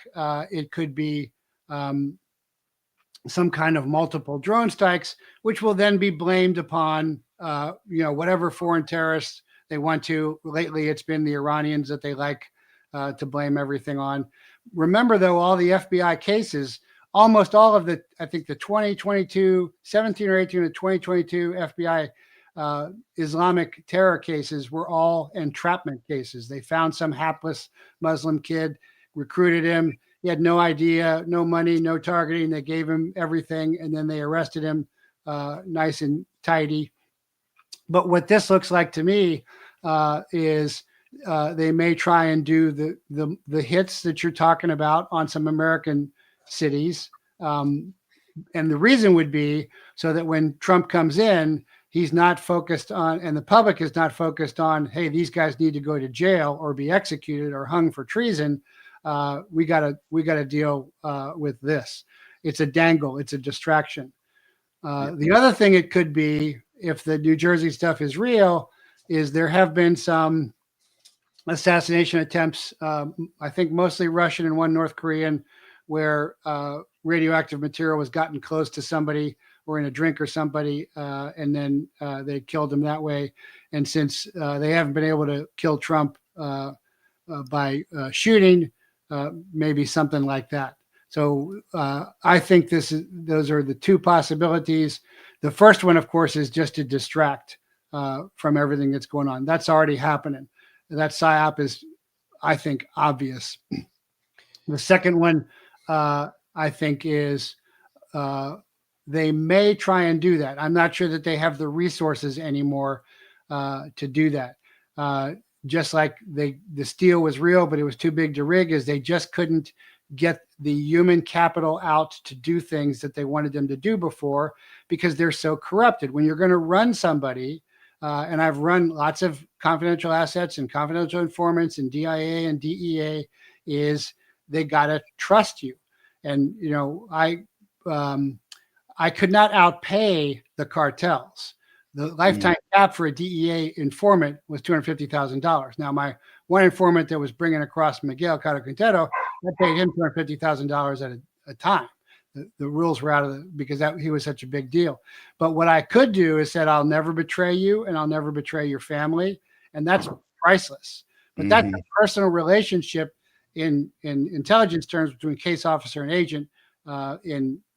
it could be some kind of multiple drone strikes, which will then be blamed upon whatever foreign terrorists they want to. Lately, it's been the Iranians that they like to blame everything on. Remember, though, all the FBI cases, almost all of I think the 2022, 17 or 18 of the 2022 FBI Islamic terror cases were all entrapment cases. They found some hapless Muslim kid, recruited him. He had no idea, no money, no targeting. They gave him everything, and then they arrested him nice and tidy. But what this looks like to me is they may try and do the hits that you're talking about on some American cities. And the reason would be so that when Trump comes in, he's not focused on, and the public is not focused on, hey, these guys need to go to jail or be executed or hung for treason. We gotta deal with this. It's a dangle. It's a distraction. The other thing it could be, if the New Jersey stuff is real, is there have been some assassination attempts, I think mostly Russian and one North Korean, where radioactive material was gotten close to somebody were in a drink or somebody, and then they killed him that way. And since they haven't been able to kill Trump by shooting, maybe something like that. So I think those are the two possibilities. The first one, of course, is just to distract from everything that's going on. That's already happening. That PSYOP is, I think, obvious. The second one, I think, is they may try and do that. I'm not sure that they have the resources anymore to do that. Just like the steel was real, but it was too big to rig, is they just couldn't get the human capital out to do things that they wanted them to do before, because they're so corrupted. When you're going to run somebody, and I've run lots of confidential assets and confidential informants and DIA and DEA, is they got to trust you. And, you know, I could not outpay the cartels. The lifetime cap for a DEA informant was $250,000. Now, my one informant that was bringing across Miguel Caro Quintero, I paid him $250,000 at a time. The rules were out of because he was such a big deal. But what I could do is said, I'll never betray you and I'll never betray your family. And that's priceless. But that's a personal relationship in intelligence terms between case officer and agent.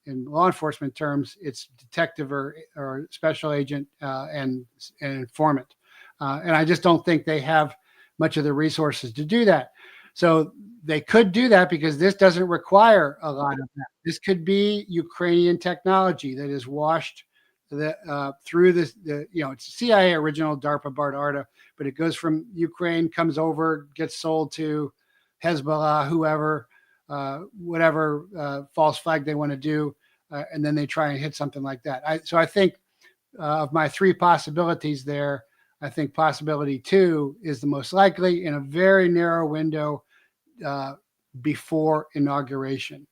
In law enforcement terms, it's detective or special agent and informant. And I just don't think they have much of the resources to do that. So they could do that because this doesn't require a lot of that. This could be Ukrainian technology that is washed through this, it's CIA original DARPA BART ARDA, but it goes from Ukraine, comes over, gets sold to Hezbollah, whoever, whatever false flag they want to do, and then they try and hit something like that. So I think of my three possibilities there, I think possibility 2 is the most likely in a very narrow window before inauguration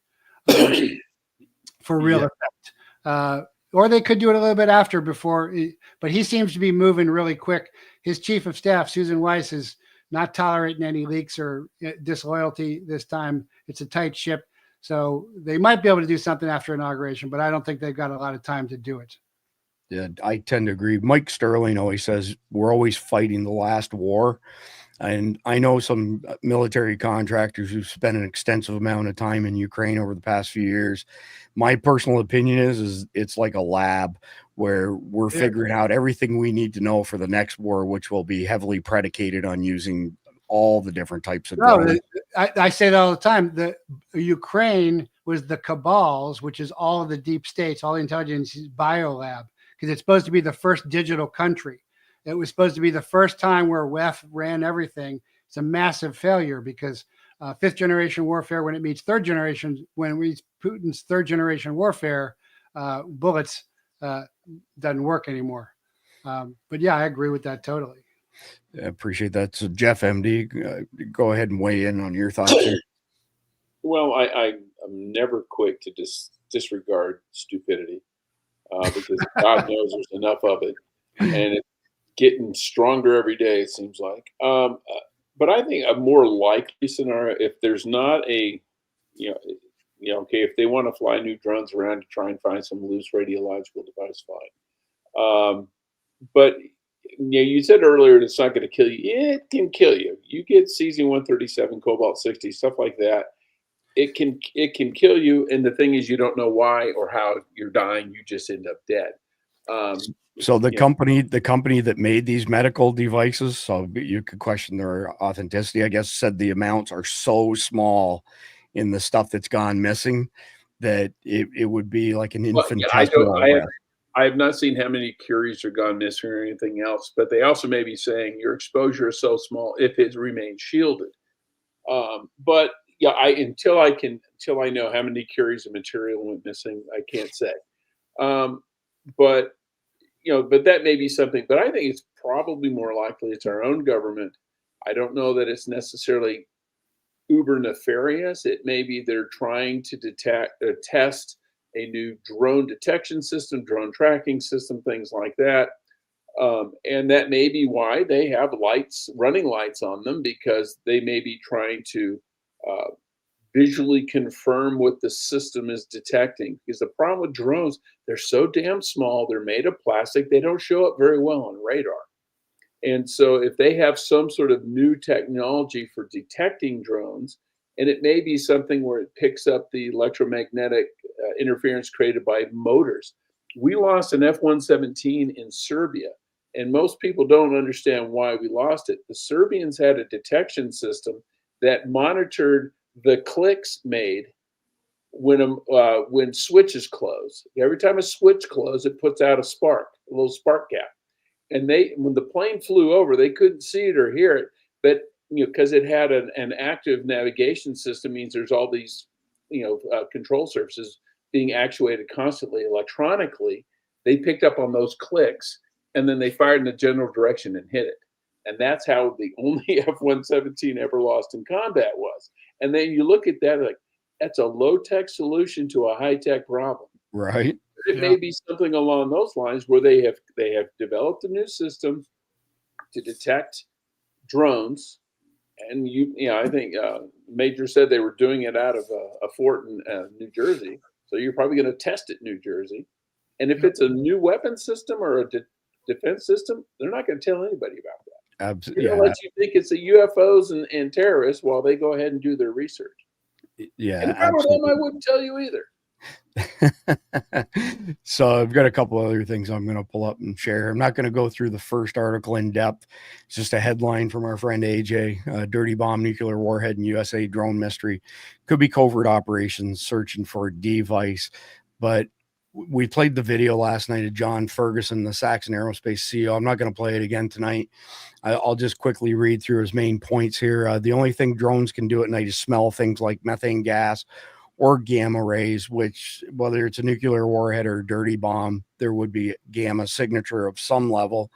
for real effect. Or they could do it a little bit after before, but he seems to be moving really quick. His chief of staff, Susan Weiss, is not tolerating any leaks or disloyalty this time. It's a tight ship. So they might be able to do something after inauguration, but I don't think they've got a lot of time to do it. Yeah, I tend to agree. Mike Sterling always says we're always fighting the last war. And I know some military contractors who've spent an extensive amount of time in Ukraine over the past few years. My personal opinion is it's like a lab where we're figuring out everything we need to know for the next war, which will be heavily predicated on using all the different types of drones. I say that all the time. The Ukraine was the cabals, which is all of the deep states, all the intelligence biolab, because it's supposed to be the first digital country. It was supposed to be the first time where WEF ran everything. It's a massive failure because fifth generation warfare, when it meets third generation, when it meets Putin's third generation warfare, bullets doesn't work anymore. But yeah, I agree with that totally. I appreciate that. So Jeff, MD, go ahead and weigh in on your thoughts here. Well, I'm never quick to disregard stupidity because God knows there's enough of it, and it's getting stronger every day, it seems like. But I think a more likely scenario, if there's not okay, if they want to fly new drones around to try and find some loose radiological device, fine. But you said earlier it's not going to kill you. It can kill you. You get cesium-137, cobalt-60, stuff like that. It can kill you, and the thing is, you don't know why or how you're dying. You just end up dead. So the company that made these medical devices, so you could question their authenticity, I guess, said the amounts are so small in the stuff that's gone missing that it would be like an infinitesimal. I have not seen how many Curies are gone missing or anything else, but they also may be saying your exposure is so small if it remains shielded. But yeah, until I know how many Curies of material went missing, I can't say. But that may be something. But I think it's probably more likely it's our own government. I don't know that it's necessarily uber nefarious. It may be they're trying to test a new drone detection system, drone tracking system, things like that. And that may be why they have running lights on them, because they may be trying to visually confirm what the system is detecting. Because the problem with drones, they're so damn small, they're made of plastic, they don't show up very well on radar. And so if they have some sort of new technology for detecting drones, and it may be something where it picks up the electromagnetic interference created by motors. We lost an F-117 in Serbia, and most people don't understand why we lost it. The Serbians had a detection system that monitored the clicks made when switches close. Every time a switch closes, it puts out a spark, a little spark gap. And when the plane flew over, they couldn't see it or hear it, but because it had an active navigation system, means there's all these control surfaces being actuated constantly electronically. They picked up on those clicks, and then they fired in the general direction and hit it. And that's how the only F-117 ever lost in combat was. And then you look at that like, that's a low-tech solution to a high-tech problem. Right. It may be something along those lines where they have developed a new system to detect drones. And I think Major said they were doing it out of a fort in New Jersey. So you're probably going to test it in New Jersey. And if it's a new weapon system or a defense system, they're not going to tell anybody about that. Absolutely. They're going to let you think it's the UFOs and terrorists while they go ahead and do their research. Yeah. And if I were them, I wouldn't tell you either. So I've got a couple other things I'm going to pull up and share. I'm not going to go through the first article in depth. It's just a headline from our friend AJ, dirty bomb nuclear warhead in USA drone mystery. Could be covert operations searching for device. But we played the video last night of John Ferguson, the Saxon Aerospace CEO. I'm not going to play it again tonight. I'll just quickly read through his main points here. The only thing drones can do at night is smell things like methane gas or gamma rays, which, whether it's a nuclear warhead or a dirty bomb, there would be gamma signature of some level.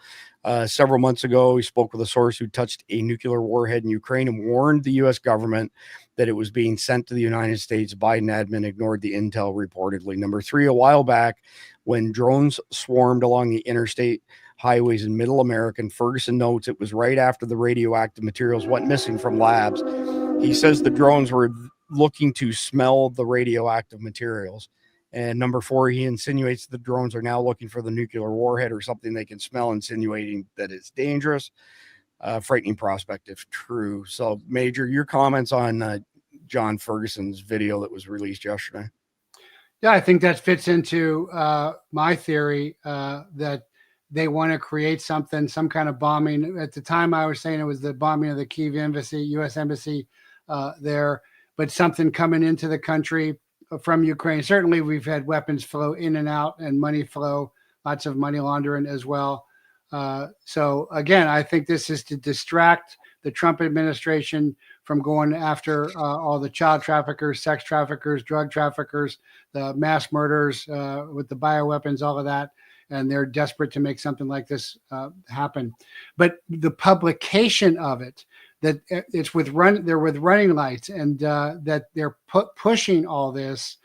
Several months ago, we spoke with a source who touched a nuclear warhead in Ukraine and warned the U.S. government that it was being sent to the United States. Biden admin ignored the intel reportedly. Number 3, a while back, when drones swarmed along the interstate highways in middle America, and Ferguson notes it was right after the radioactive materials went missing from labs. He says the drones were looking to smell the radioactive materials. And number 4, he insinuates the drones are now looking for the nuclear warhead or something they can smell, insinuating that it's dangerous. Frightening prospect if true. So, Major, your comments on John Ferguson's video that was released yesterday. Yeah, I think that fits into my theory that they want to create something, some kind of bombing. At the time, I was saying it was the bombing of the Kyiv embassy, U.S. embassy there, but something coming into the country from Ukraine. Certainly, we've had weapons flow in and out and money flow, lots of money laundering as well. So again, I think this is to distract the Trump administration from going after all the child traffickers, sex traffickers, drug traffickers, the mass murders with the bioweapons, all of that. And they're desperate to make something like this happen. But the publication of it, that it's they're with running lights, and that they're pushing all this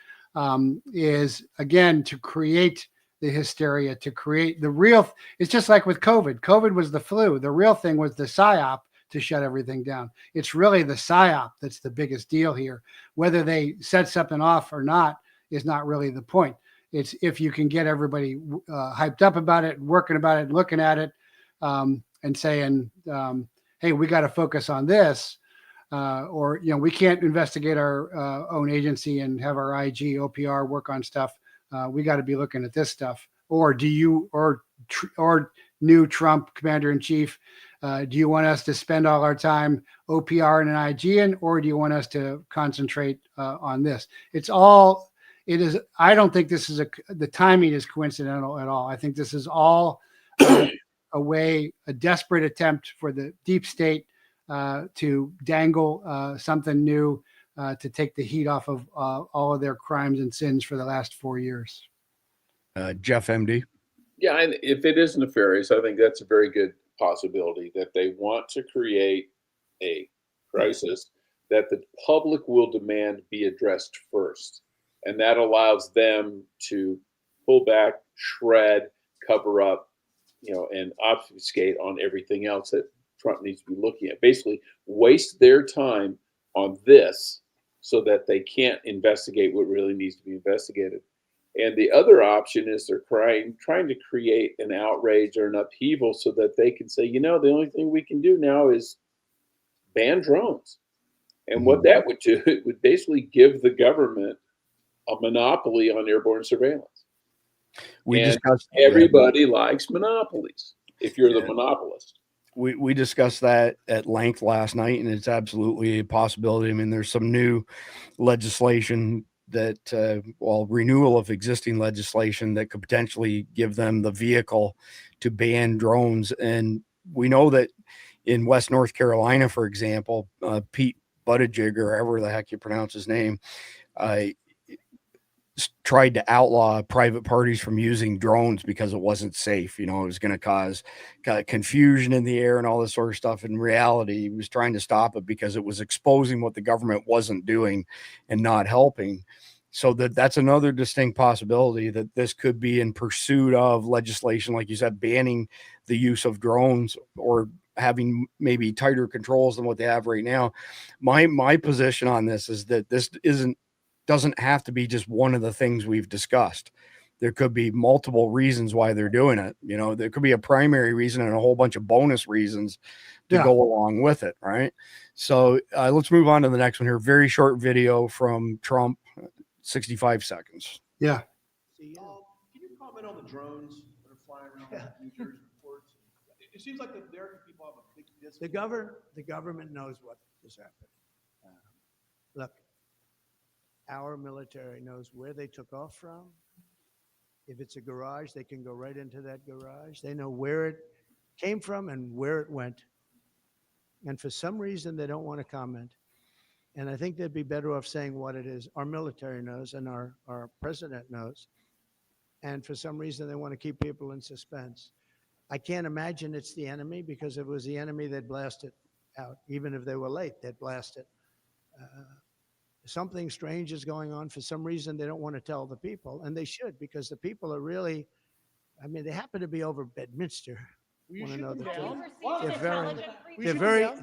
is, again, to create the hysteria, to create the real. It's just like with COVID. COVID was the flu. The real thing was the psyop to shut everything down. It's really the psyop that's the biggest deal here. Whether they set something off or not is not really the point. It's if you can get everybody hyped up about it, working about it, looking at it, and saying, hey, we got to focus on this, or, we can't investigate our own agency and have our IG, OPR work on stuff. We got to be looking at this stuff. Or or new Trump commander in chief, do you want us to spend all our time OPR and an IG, or do you want us to concentrate on this? I don't think this is the timing is coincidental at all. I think this is all a desperate attempt for the deep state to dangle something new to take the heat off of all of their crimes and sins for the last 4 years. Jeff, MD. Yeah, and if it is nefarious, I think that's a very good possibility that they want to create a crisis that the public will demand be addressed first. And that allows them to pull back, shred, cover up, and obfuscate on everything else that Trump needs to be looking at. Basically, waste their time on this so that they can't investigate what really needs to be investigated. And the other option is they're trying to create an outrage or an upheaval so that they can say, the only thing we can do now is ban drones. And what that would do, it would basically give the government a monopoly on airborne surveillance. Everybody likes monopolies if you're the monopolist. We discussed that at length last night, and it's absolutely a possibility. I mean, there's some new legislation that, renewal of existing legislation that could potentially give them the vehicle to ban drones. And we know that in West North Carolina, for example, Pete Buttigieg, or however the heck you pronounce his name, tried to outlaw private parties from using drones because it wasn't safe. It was going to cause confusion in the air and all this sort of stuff. In reality, he was trying to stop it because it was exposing what the government wasn't doing and not helping. So that's another distinct possibility that this could be in pursuit of legislation, like you said, banning the use of drones or having maybe tighter controls than what they have right now. My position on this is that this doesn't have to be just one of the things we've discussed. There could be multiple reasons why they're doing it. There could be a primary reason and a whole bunch of bonus reasons to go along with it. Right. So let's move on to the next one here. Very short video from Trump, 65 seconds. Yeah. Can you comment on the drones that are flying around New Jersey ports? It seems like the American people have a big disconnect. The government knows what is happening. Look, our military knows where they took off from. If it's a garage, they can go right into that garage. They know where it came from and where it went. And for some reason, they don't want to comment. And I think they'd be better off saying what it is. Our military knows and our president knows. And for some reason, they want to keep people in suspense. I can't imagine it's the enemy, because if it was the enemy, they'd blast it out. Even if they were late, they'd blast it. Something strange is going on. For some reason, they don't want to tell the people, and they should, because the people are really, they happen to be over Bedminster. Want to know the truth?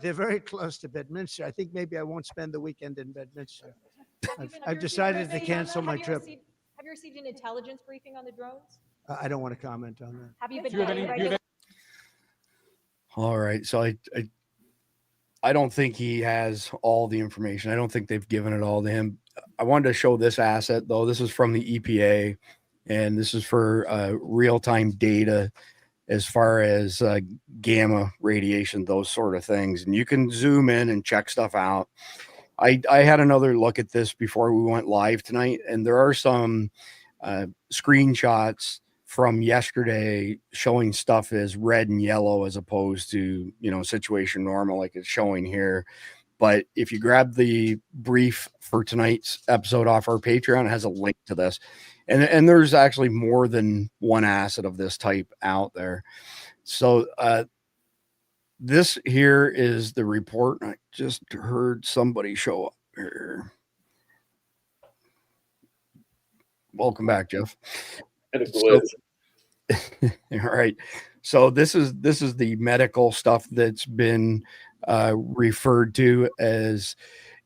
They're very close to Bedminster. I think maybe I won't spend the weekend in Bedminster. I've decided to cancel my trip. Have you received an intelligence briefing on the drones? I don't want to comment on that. Have you been? All right. So I don't think he has all the information. I don't think they've given it all to him. I wanted to show this asset, though. This is from the EPA, and this is for real-time data as far as gamma radiation, those sort of things. And you can zoom in and check stuff out. I had another look at this before we went live tonight, and there are some screenshots from yesterday showing stuff as red and yellow as opposed to, situation normal like it's showing here. But if you grab the brief for tonight's episode off our Patreon, it has a link to this. And there's actually more than one asset of this type out there. So this here is the report. I just heard somebody show up here. Welcome back, Jeff. All right. So this is the medical stuff that's been referred to as,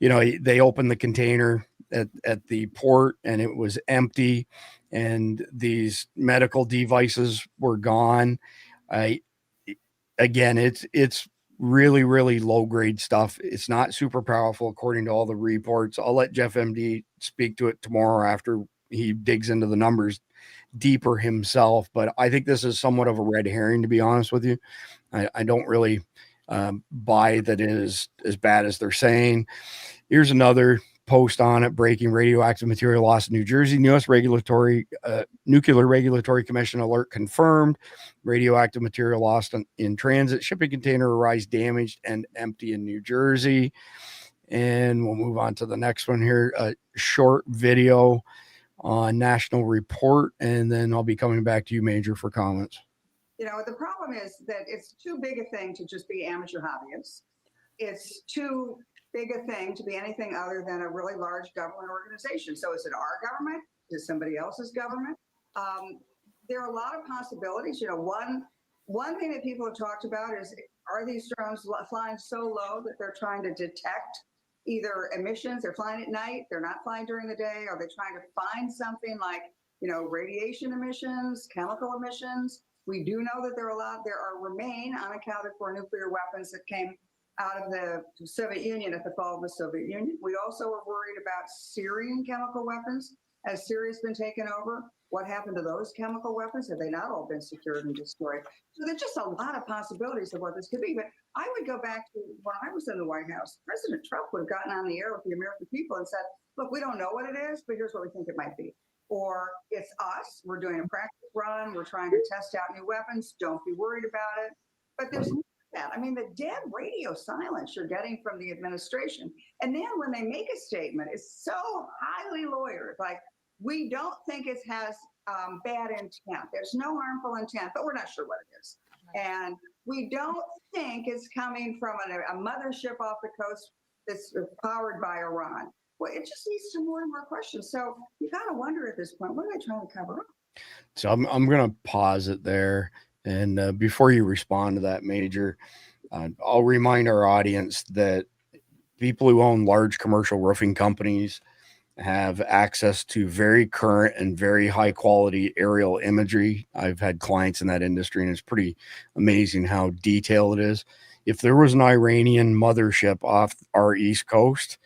they opened the container at the port and it was empty and these medical devices were gone. Again, it's really, really low grade stuff. It's not super powerful according to all the reports. I'll let Jeff MD speak to it tomorrow after he digs into the numbers deeper himself, but I think this is somewhat of a red herring, to be honest with you. I don't really buy that it is as bad as they're saying. Here's another post on it: breaking radioactive material lost in New Jersey. U.S. Nuclear Regulatory Commission alert confirmed. Radioactive material lost in transit. Shipping container arrives damaged and empty in New Jersey. And we'll move on to the next one here. A short video on National Report, and then I'll be coming back to you, Major, for comments. The problem is that it's too big a thing to just be amateur hobbyists. It's too big a thing to be anything other than a really large government organization. So is it our government? Is it somebody else's government? There are a lot of possibilities. One thing that people have talked about is, are these drones flying so low that they're trying to detect either emissions, they're flying at night, they're not flying during the day. Are they trying to find something like, radiation emissions, chemical emissions? We do know that there remain unaccounted for nuclear weapons that came out of the Soviet Union at the fall of the Soviet Union. We also are worried about Syrian chemical weapons. As Syria's been taken over, what happened to those chemical weapons? Have they not all been secured and destroyed? So there's just a lot of possibilities of what this could be. But I would go back to when I was in the White House. President Trump would have gotten on the air with the American people and said, look, we don't know what it is, but here's what we think it might be. Or it's us, we're doing a practice run, we're trying to test out new weapons, don't be worried about it. But there's that. I mean, the dead radio silence you're getting from the administration. And then when they make a statement, it's so highly lawyered, like, we don't think it has bad intent. There's no harmful intent, but we're not sure what it is. And we don't think it's coming from a mothership off the coast that's powered by Iran. Well, it just leads to more and more questions. So you got to wonder at this point, what are they trying to cover up? So I'm going to pause it there. And before you respond to that, Major, I'll remind our audience that people who own large commercial roofing companies have access to very current and very high quality aerial imagery. I've had clients in that industry, and it's pretty amazing how detailed it is. If there was an Iranian mothership off our East Coast,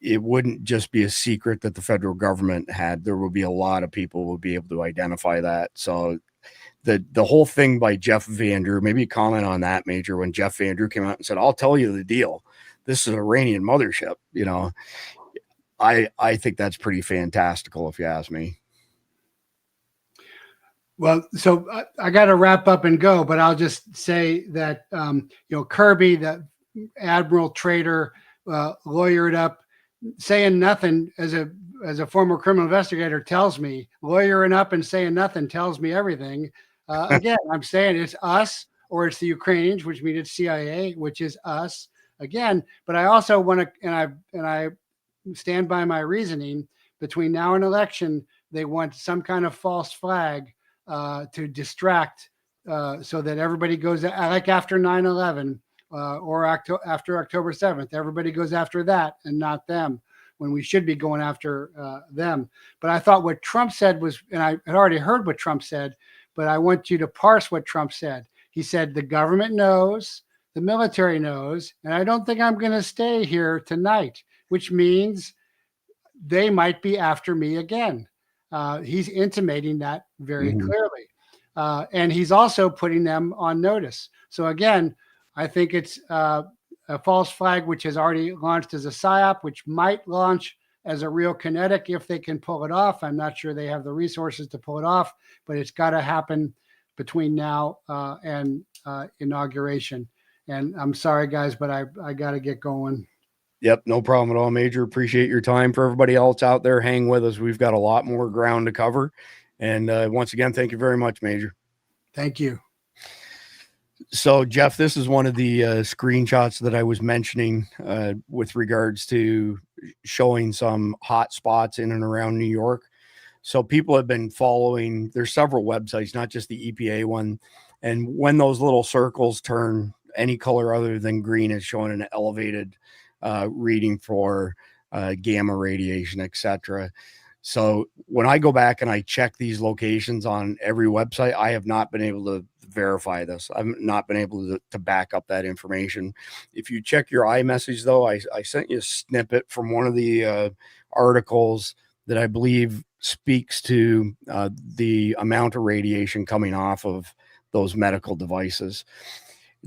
it wouldn't just be a secret that the federal government had. There would be a lot of people who would be able to identify that. So the whole thing by Jeff Van Drew, maybe comment on that, Major, when Jeff Van Drew came out and said, I'll tell you the deal. This is an Iranian mothership. I think that's pretty fantastical, if you ask me. Well, so I got to wrap up and go, but I'll just say that, Kirby, the Admiral Trader, lawyered up, saying nothing as a former criminal investigator tells me, lawyering up and saying nothing tells me everything. Again, I'm saying it's us or it's the Ukrainians, which means it's CIA, which is us again. But I also want to, and I stand by my reasoning, between now and election, they want some kind of false flag to distract so that everybody goes, like after 9/11 or after October 7th, everybody goes after that and not them, when we should be going after them. But I thought what Trump said was, and I had already heard what Trump said, but I want you to parse what Trump said. He said, the government knows, the military knows, and I don't think I'm going to stay here tonight, which means they might be after me again. He's intimating that very clearly. And he's also putting them on notice. So again, I think it's a false flag, which has already launched as a PSYOP, which might launch as a real kinetic if they can pull it off. I'm not sure they have the resources to pull it off, but it's got to happen between now and inauguration. And I'm sorry, guys, but I got to get going. Yep, no problem at all, Major. Appreciate your time. For everybody else out there, hang with us. We've got a lot more ground to cover. And once again, thank you very much, Major. Thank you. So, Jeff, this is one of the screenshots that I was mentioning with regards to showing some hot spots in and around New York. So people have been following, there's several websites, not just the EPA one. And when those little circles turn any color other than green, is showing an elevated reading for gamma radiation, etc. So when I go back and I check these locations on every website, I have not been able to verify this. I've not been able to back up that information. If you check your iMessage, though, I sent you a snippet from one of the articles that I believe speaks to the amount of radiation coming off of those medical devices.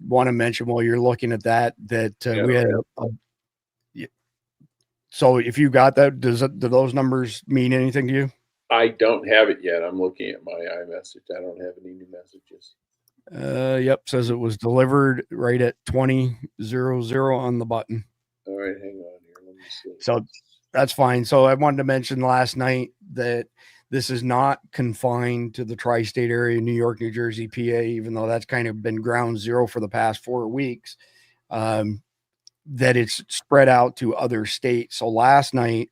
Want to mention while you're looking at that we had so if you got that, do those numbers mean anything to you? I don't have it yet. I'm looking at my iMessage. I don't have any new messages. Yep, says it was delivered right at 20:00 on the button. All right, hang on here. Let me see. So that's fine. So I wanted to mention last night that this is not confined to the tri-state area, New York, New Jersey, PA, even though that's kind of been ground zero for the past 4 weeks. That it's spread out to other states. So last night,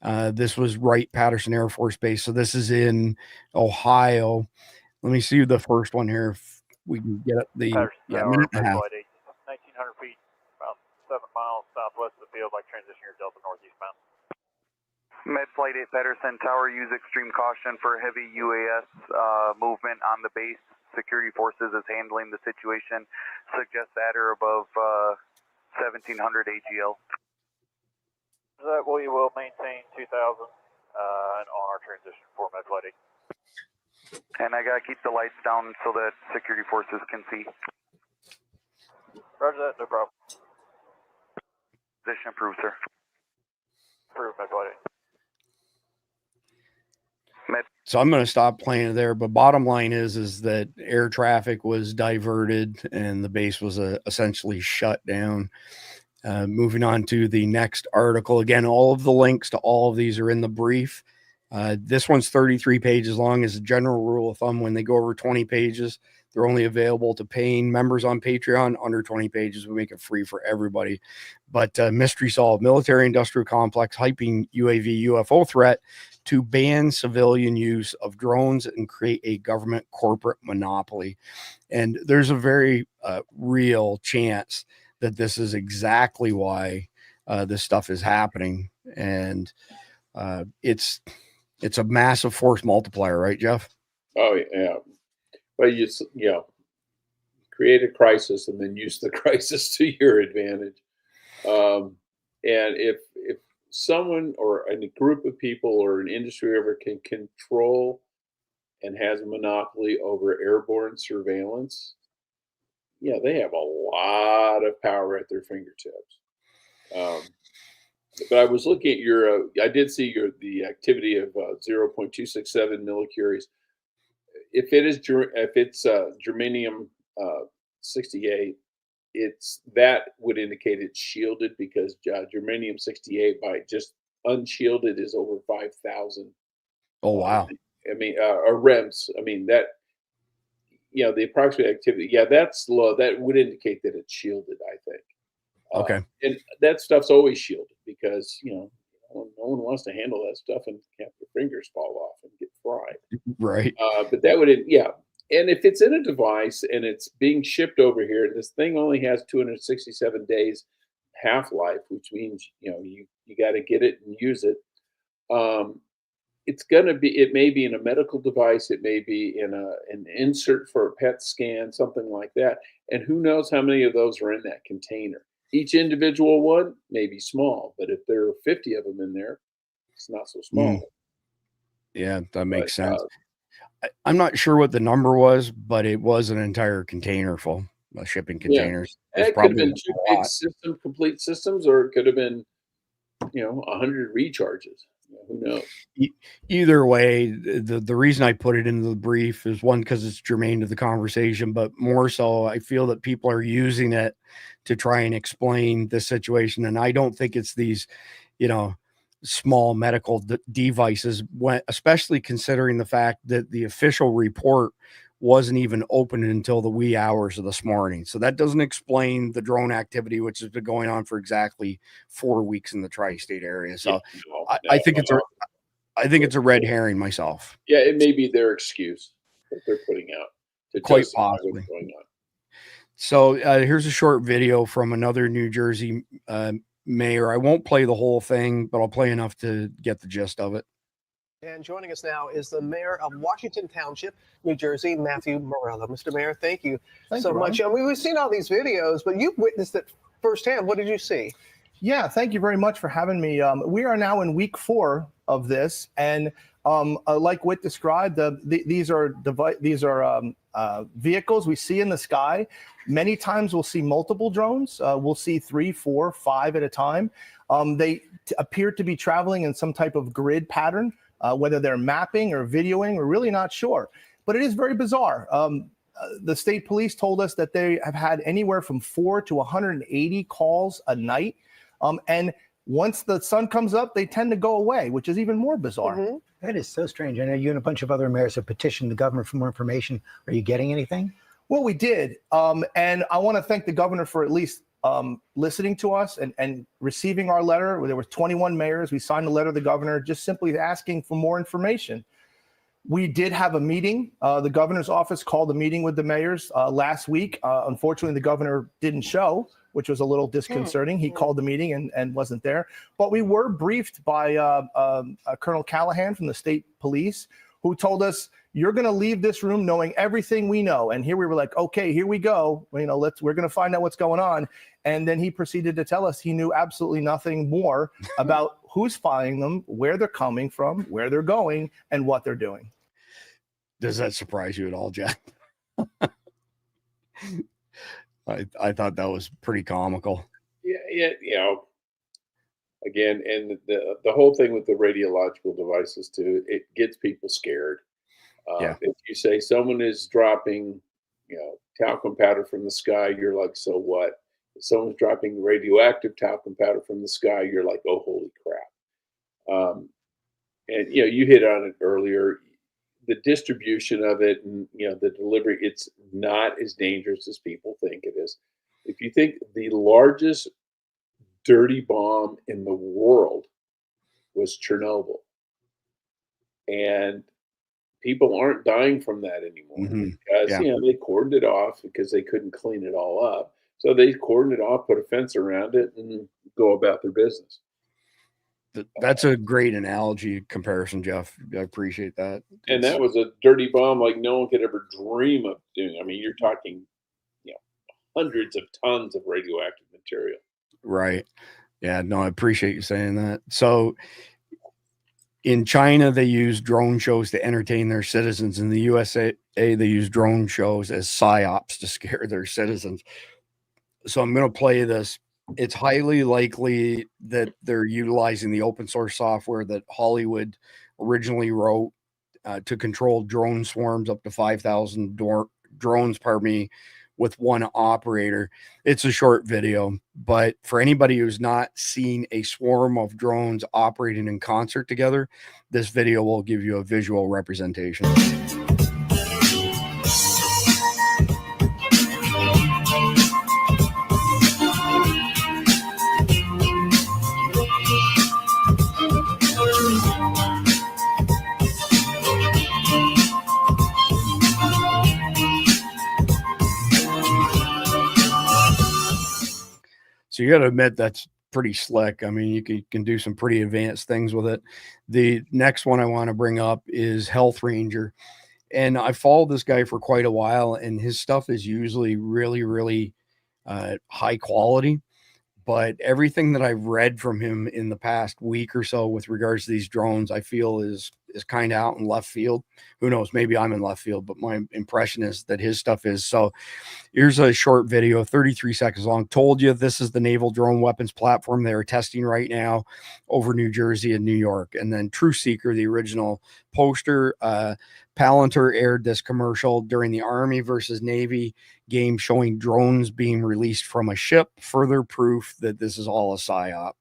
this was Wright-Patterson Air Force Base. So this is in Ohio. Let me see the first one here. If we can get up the minute and a half. 1,900 feet, about 7 miles southwest of the field, like transition your Delta northeastbound. Med Flight 8 Patterson Tower, use extreme caution for heavy UAS movement on the base. Security forces is handling the situation. Suggest at or above 1700 AGL. That we will maintain 2000 and on our transition for Med Flight 8. And I gotta keep the lights down so that security forces can see. Roger that, no problem. Position approved, sir. Approved, Med Flight 8. So I'm going to stop playing there, but bottom line is that air traffic was diverted and the base was essentially shut down. Moving on to the next article. Again, all of the links to all of these are in the brief. This one's 33 pages long. As a general rule of thumb, when they go over 20 pages, they're only available to paying members on Patreon. Under 20 pages, we make it free for everybody. But mystery solved: military industrial complex hyping UAV UFO threat to ban civilian use of drones and create a government corporate monopoly. And there's a very real chance that this is exactly why this stuff is happening. And it's a massive force multiplier, right, Jeff? Oh, yeah. But create a crisis and then use the crisis to your advantage. And if someone or a group of people or an industry ever can control and has a monopoly over airborne surveillance, yeah, they have a lot of power at their fingertips. But I was looking at I did see the activity of 0.267 millicuries. If it's germanium 68, that would indicate it's shielded, because germanium 68 by just unshielded is over 5,000. Oh wow! I mean, REMS. I mean that. The approximate activity. Yeah, that's low. That would indicate that it's shielded, I think. Okay. And that stuff's always shielded because no one wants to handle that stuff and have their fingers fall off and get fried. Right. But that would, yeah. And if it's in a device and it's being shipped over here, this thing only has 267 days half-life, which means you got to get it and use it. It may be in a medical device, it may be in an insert for a PET scan, something like that. And who knows how many of those are in that container. Each individual one may be small, but if there are 50 of them in there, it's not so small. Yeah, that makes sense. I'm not sure what the number was, but it was an entire container full of shipping containers. Yeah. It could have been 2 big complete systems, or it could have been, 100 recharges. Who knows? Either way, the reason I put it into the brief is, one, because it's germane to the conversation, but more so, I feel that people are using it to try and explain the situation. And I don't think it's these, small medical devices, especially considering the fact that the official report wasn't even open until the wee hours of this morning. So that doesn't explain the drone activity, which has been going on for exactly 4 weeks in the tri-state area. So I think it's a red herring myself. Yeah, it may be their excuse that they're putting out to quite justify possibly what's going on. So here's a short video from another New Jersey mayor. I won't play the whole thing, but I'll play enough to get the gist of it. And joining us now is the mayor of Washington Township, New Jersey, Matthew Morello. Mr. Mayor, thank you so much. I mean, we've seen all these videos, but you've witnessed it firsthand. What did you see? Yeah, thank you very much for having me. We are now in week 4 of this, and like Whit described, these are vehicles we see in the sky. Many times we'll see multiple drones. We'll see 3, 4, 5 at a time. They appear to be traveling in some type of grid pattern. Whether they're mapping or videoing, we're really not sure. But it is very bizarre. The state police told us that they have had anywhere from 4 to 180 calls a night. And once the sun comes up, they tend to go away, which is even more bizarre. Mm-hmm. That is so strange. I know you and a bunch of other mayors have petitioned the governor for more information. Are you getting anything? Well, we did. And I want to thank the governor for at least listening to us and receiving our letter. There were 21 mayors. We signed a letter to the governor just simply asking for more information. We did have a meeting. The governor's office called a meeting with the mayors last week. Unfortunately, the governor didn't show. which was a little disconcerting. He called the meeting and wasn't there. But we were briefed by Colonel Callahan from the state police, who told us, you're going to leave this room knowing everything we know. And here we were like, okay, here we go. We're going to find out what's going on. And then he proceeded to tell us he knew absolutely nothing more about who's flying them, where they're coming from, where they're going, and what they're doing. Does that surprise you at all, Jack? I thought that was pretty comical. Yeah. Again, and the whole thing with the radiological devices too, it gets people scared. If you say someone is dropping, talcum powder from the sky, you're like, so what? If someone's dropping radioactive talcum powder from the sky, you're like, oh, holy crap. And you hit on it earlier. The distribution of it and the delivery, it's not as dangerous as people think it is. If you think the largest dirty bomb in the world was Chernobyl, and people aren't dying from that anymore because they cordoned it off because they couldn't clean it all up. So they cordoned it off, put a fence around it, and go about their business. That's a great analogy comparison, Jeff. I appreciate that. And that was a dirty bomb like no one could ever dream of doing. I mean, you're talking, hundreds of tons of radioactive material. Right. Yeah, no, I appreciate you saying that. So in China, they use drone shows to entertain their citizens. In the USA, they use drone shows as psyops to scare their citizens. So I'm going to play this. It's highly likely that they're utilizing the open source software that Hollywood originally wrote to control drone swarms up to 5,000 drones, with one operator. It's a short video, but for anybody who's not seen a swarm of drones operating in concert together, this video will give you a visual representation. So you got to admit that's pretty slick. I mean, you can do some pretty advanced things with it. The next one I want to bring up is Health Ranger. And I followed this guy for quite a while, and his stuff is usually really, really high quality. But everything that I've read from him in the past week or so with regards to these drones, I feel is kind of out in left field. Who knows? Maybe I'm in left field, but my impression is that his stuff is. So here's a short video, 33 seconds long. Told you this is the naval drone weapons platform they are testing right now over New Jersey and New York. And then True Seeker, the original poster, Palantir aired this commercial during the Army versus Navy game showing drones being released from a ship. Further proof that this is all a psyop.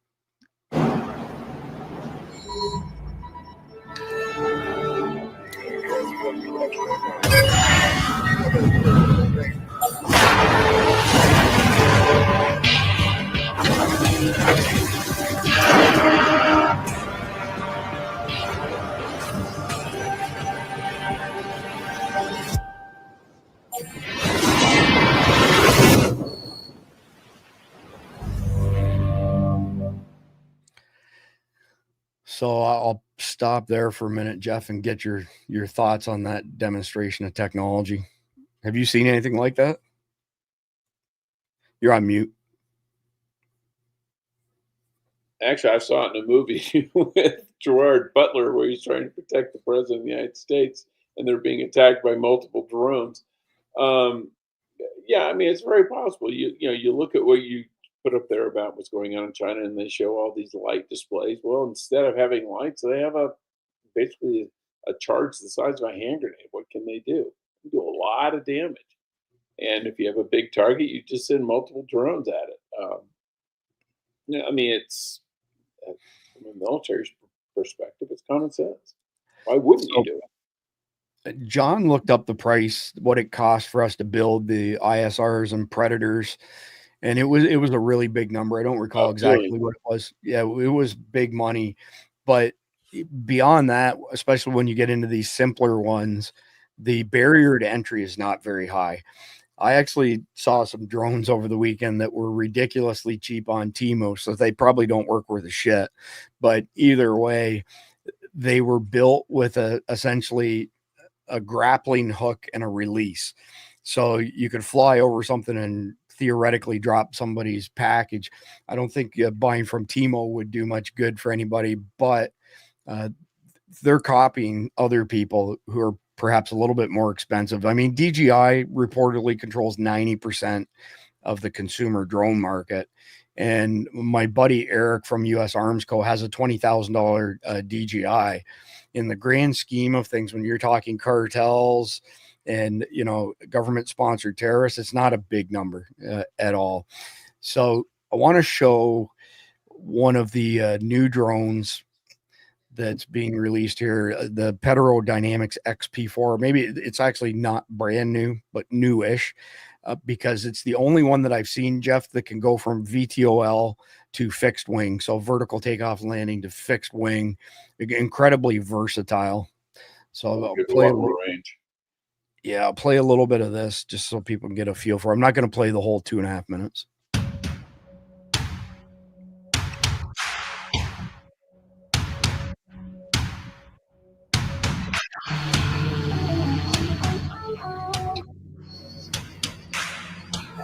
So I'll stop there for a minute, Jeff, and get your thoughts on that demonstration of technology. Have you seen anything like that? You're on mute. Actually, I saw it in a movie with Gerard Butler where he's trying to protect the president of the United States and they're being attacked by multiple drones. Yeah, I mean, it's very possible. You look at what you put up there about what's going on in China and they show all these light displays. Well, instead of having lights, they have basically a charge the size of a hand grenade. What can they do? They do a lot of damage. And if you have a big target, you just send multiple drones at it. I mean, it's from a military perspective, it's common sense. Why wouldn't you do it? John looked up the price, what it cost for us to build the ISRs and Predators, and it was a really big number. I don't recall exactly what it was. Yeah, it was big money, but beyond that, especially when you get into these simpler ones, the barrier to entry is not very high. I actually saw some drones over the weekend that were ridiculously cheap on Temu, so they probably don't work worth a shit. But either way, they were built with essentially a grappling hook and a release. So you could fly over something and theoretically drop somebody's package. I don't think buying from Temu would do much good for anybody, but they're copying other people who are perhaps a little bit more expensive. I mean, DJI reportedly controls 90% of the consumer drone market. And my buddy Eric from US Arms Co. has a $20,000 DJI. In the grand scheme of things, when you're talking cartels and, you know, government sponsored terrorists, it's not a big number at all. So I want to show one of the new drones that's being released here, the Preparedness XP4. Maybe it's actually not brand new, but newish, because it's the only one that I've seen, Jeff, that can go from VTOL to fixed wing. So vertical takeoff and landing to fixed wing, incredibly versatile. So I'll play a little range. Yeah, I'll play a little bit of this just so people can get a feel for it. I'm not going to play the whole 2.5 minutes.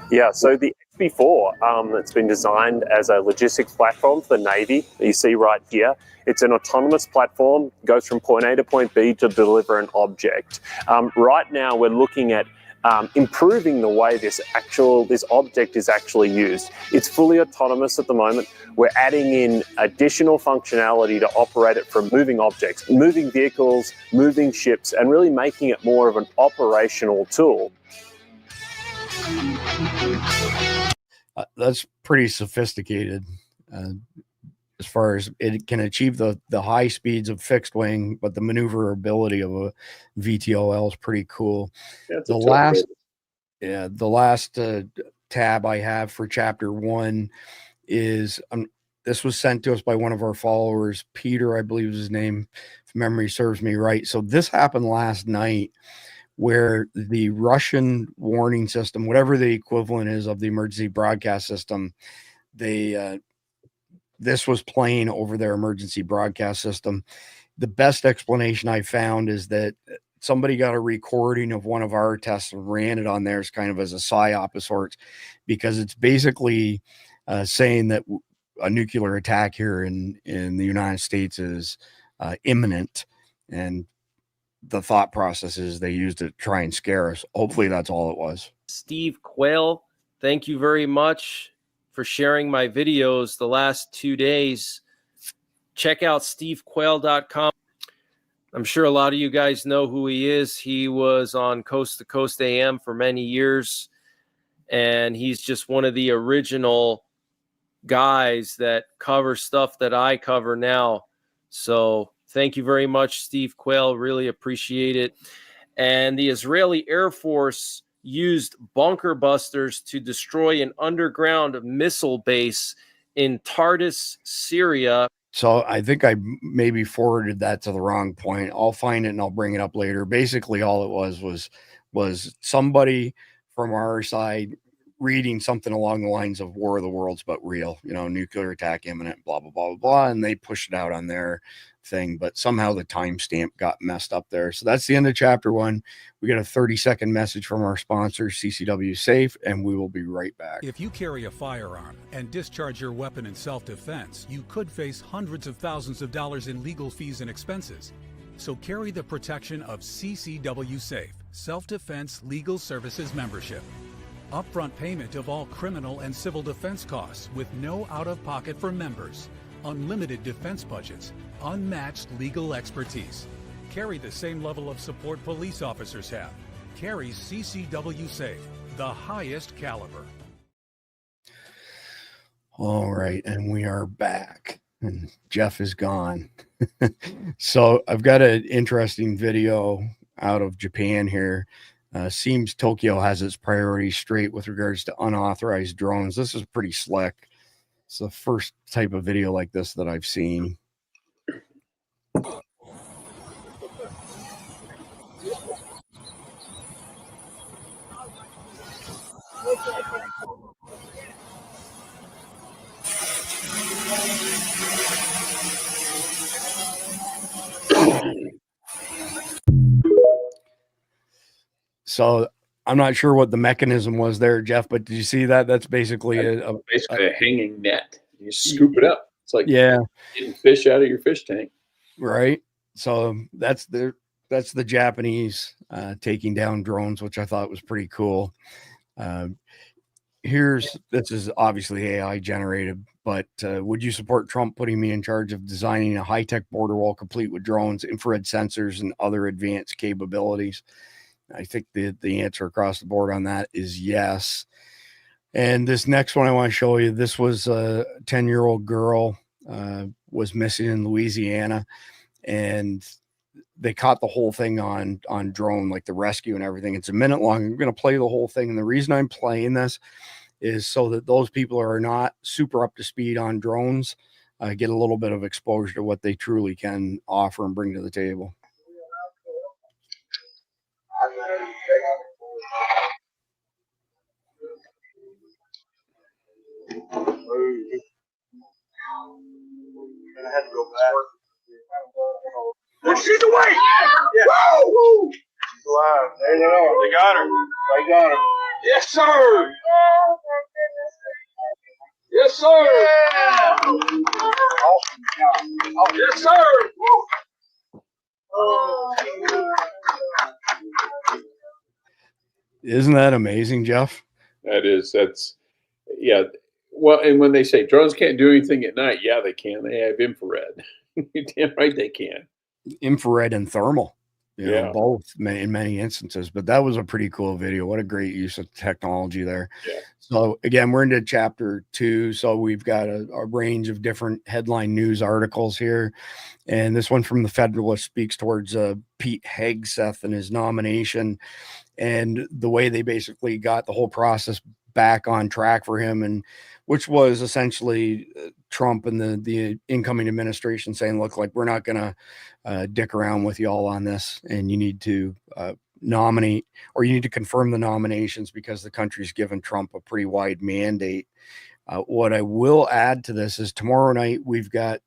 Yeah, so the XP4, it's been designed as a logistics platform for the Navy that you see right here. It's an autonomous platform, goes from point A to point B to deliver an object. Right now, we're looking at improving the way this object is actually used. It's fully autonomous at the moment. We're adding in additional functionality to operate it from moving objects, moving vehicles, moving ships, and really making it more of an operational tool. That's pretty sophisticated as far as it can achieve the high speeds of fixed wing, but the maneuverability of a VTOL is pretty cool. Yeah, the last tab I have for chapter 1 is this was sent to us by one of our followers, Peter, I believe is his name, if memory serves me right. So this happened last night, where the Russian warning system, whatever the equivalent is of the emergency broadcast system, this was playing over their emergency broadcast system. The best explanation I found is that somebody got a recording of one of our tests and ran it on theirs kind of as a psyop of sorts, because it's basically saying that a nuclear attack here in the United States is imminent, and the thought process is they used it to try and scare us. Hopefully that's all it was. Steve Quayle, thank you very much for sharing my videos the last 2 days. Check out stevequayle.com. I'm sure a lot of you guys know who he is. He was on Coast to Coast AM for many years, and he's just one of the original guys that cover stuff that I cover now. So thank you very much, Steve Quayle. Really appreciate it. And the Israeli Air Force used bunker busters to destroy an underground missile base in Tartus, Syria. So I think I maybe forwarded that to the wrong point. I'll find it and I'll bring it up later. Basically, all it was somebody from our side reading something along the lines of War of the Worlds, but real, nuclear attack imminent, blah, blah, blah, blah, blah. And they pushed it out on their thing, but somehow the timestamp got messed up there. So that's the end of chapter 1. We get a 30-second message from our sponsor, CCW Safe, and we will be right back. If you carry a firearm and discharge your weapon in self-defense, you could face hundreds of thousands of dollars in legal fees and expenses. So carry the protection of CCW Safe, Self-Defense Legal Services Membership. Upfront payment of all criminal and civil defense costs with no out-of-pocket for members. Unlimited defense budgets, unmatched legal expertise. Carry the same level of support police officers have. Carry CCW Safe, the highest caliber. All right, and we are back, and Jeff is gone. So I've got an interesting video out of Japan here. Seems Tokyo has its priorities straight with regards to unauthorized drones. This is pretty slick. It's the first type of video like this that I've seen. So I'm not sure what the mechanism was there, Jeff, but did you see that? That's basically basically a hanging net. You scoop it up. It's like getting fish out of your fish tank. Right. So that's the Japanese taking down drones, which I thought was pretty cool. This is obviously AI generated, but would you support Trump putting me in charge of designing a high-tech border wall complete with drones, infrared sensors, and other advanced capabilities? I think the answer across the board on that is yes. And this next one I want to show you, this was a 10-year-old girl was missing in Louisiana, and they caught the whole thing on drone, like the rescue and everything. It's a minute long. I'm going to play the whole thing. And the reason I'm playing this is so that those people who are not super up to speed on drones get a little bit of exposure to what they truly can offer and bring to the table. She's away! Yeah. Woo! She's alive. There they are. They got her. They got her. Yes, sir. Yes, sir. Yeah. Oh, yes, sir. Isn't that amazing, Jeff? That's yeah. Well, and when they say drones can't do anything at night, yeah, they can. They have infrared. You're damn right they can. Infrared and thermal, you know, both in many instances. But that was a pretty cool video. What a great use of technology there. Yeah. So again, we're into chapter 2. So we've got a range of different headline news articles here. And this one from the Federalist speaks towards Pete Hegseth and his nomination and the way they basically got the whole process back on track for him, and which was essentially Trump and the incoming administration saying, look, like, we're not going to dick around with y'all on this, and you need to nominate, or you need to confirm the nominations, because the country's given Trump a pretty wide mandate. What I will add to this is tomorrow night we've got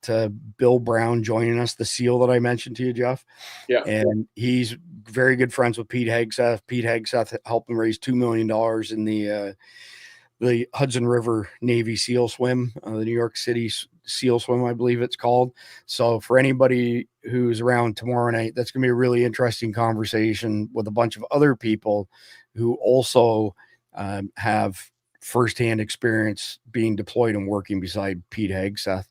Bill Brown joining us, the SEAL that I mentioned to you, Jeff. Yeah. And he's very good friends with Pete Hegseth. Pete Hegseth helped him raise $2 million in the Hudson River Navy SEAL swim, the New York City SEAL swim, I believe it's called. So for anybody who's around tomorrow night, that's going to be a really interesting conversation with a bunch of other people who also have firsthand experience being deployed and working beside Pete Hegseth.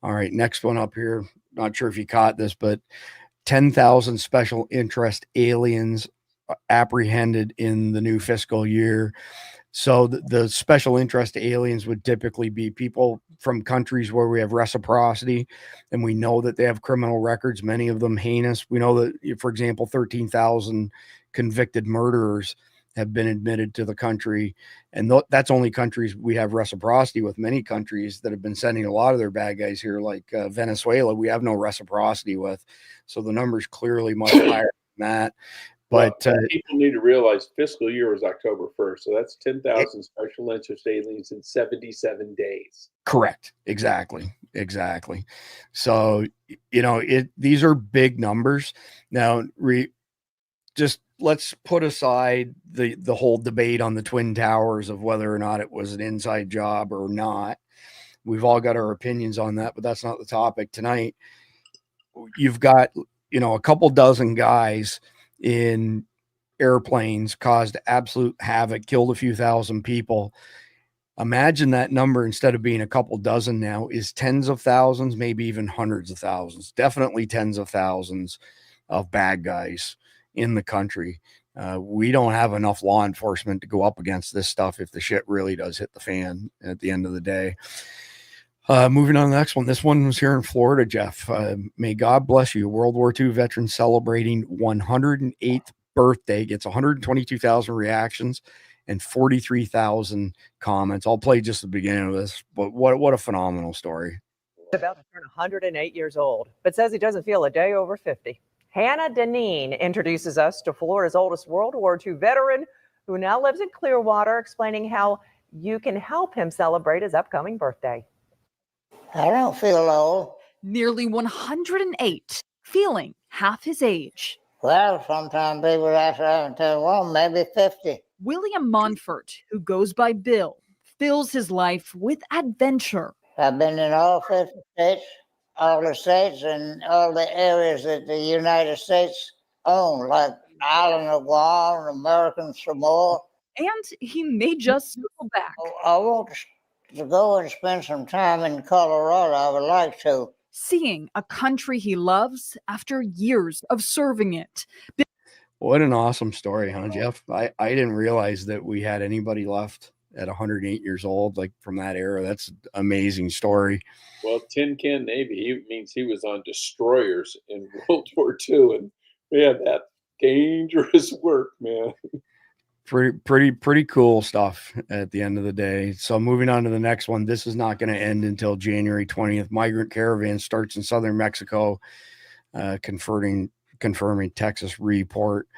All right, next one up here. Not sure if you caught this, but 10,000 special interest aliens apprehended in the new fiscal year. So the special interest aliens would typically be people from countries where we have reciprocity, and we know that they have criminal records, many of them heinous. We know that, for example, 13,000 convicted murderers have been admitted to the country, and that's only countries we have reciprocity with. Many countries that have been sending a lot of their bad guys here, like Venezuela, we have no reciprocity with. So the number's clearly much higher than that. But people need to realize fiscal year was October 1st. So that's 10,000 special interest aliens in 77 days. Correct. Exactly. So, you know, these are big numbers. Now, just let's put aside the whole debate on the Twin Towers of whether or not it was an inside job or not. We've all got our opinions on that, but that's not the topic tonight. You've got, you know, a couple dozen guys in airplanes, caused absolute havoc, killed a few thousand people. Imagine that number, instead of being a couple dozen now, is tens of thousands, maybe even hundreds of thousands, definitely tens of thousands of bad guys in the country. We don't have enough law enforcement to go up against this stuff if the shit really does hit the fan at the end of the day. Moving on to the next one. This one was here in Florida, Jeff. May God bless you. World War II veteran celebrating 108th birthday gets 122,000 reactions and 43,000 comments. I'll play just the beginning of this, but what a phenomenal story. About to turn 108 years old, but says he doesn't feel a day over 50. Hannah Deneen introduces us to Florida's oldest World War II veteran who now lives in Clearwater, explaining how you can help him celebrate his upcoming birthday. I don't feel old. Nearly 108, feeling half his age. Well, sometimes people after having tell, well, maybe 50. William Monfort, who goes by Bill, fills his life with adventure. I've been in all 50 states, all the states, and all the areas that the United States own, like Island of Guam, American Samoa. And he may just circle back. I want to go and spend some time in Colorado. I would like to. Seeing a country he loves after years of serving it. What an awesome story, huh, Jeff? I didn't realize that we had anybody left at 108 years old, like from that era. That's an amazing story. Well, Tin Can Navy, means he was on destroyers in World War II, and man, that dangerous work, man. Pretty cool stuff at the end of the day. So moving on to the next one. This is not going to end until January 20th. Migrant caravan starts in southern Mexico, confirming Texas report.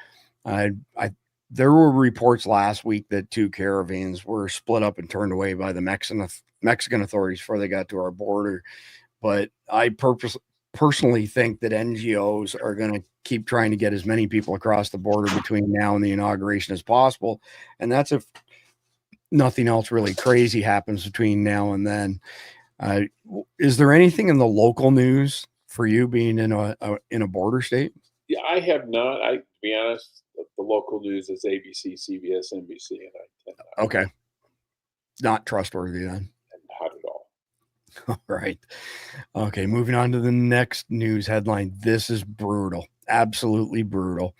There were reports last week that 2 caravans were split up and turned away by the Mexican authorities before they got to our border. But I personally think that NGOs are going to keep trying to get as many people across the border between now and the inauguration as possible. And that's if nothing else really crazy happens between now and then. Is there anything in the local news for you being in a border state? Yeah, I have not. To be honest, the local news is ABC, CBS, NBC, and I tend not. Okay. Not trustworthy then. Not at all. All right. Okay, moving on to the next news headline. This is brutal. Absolutely brutal.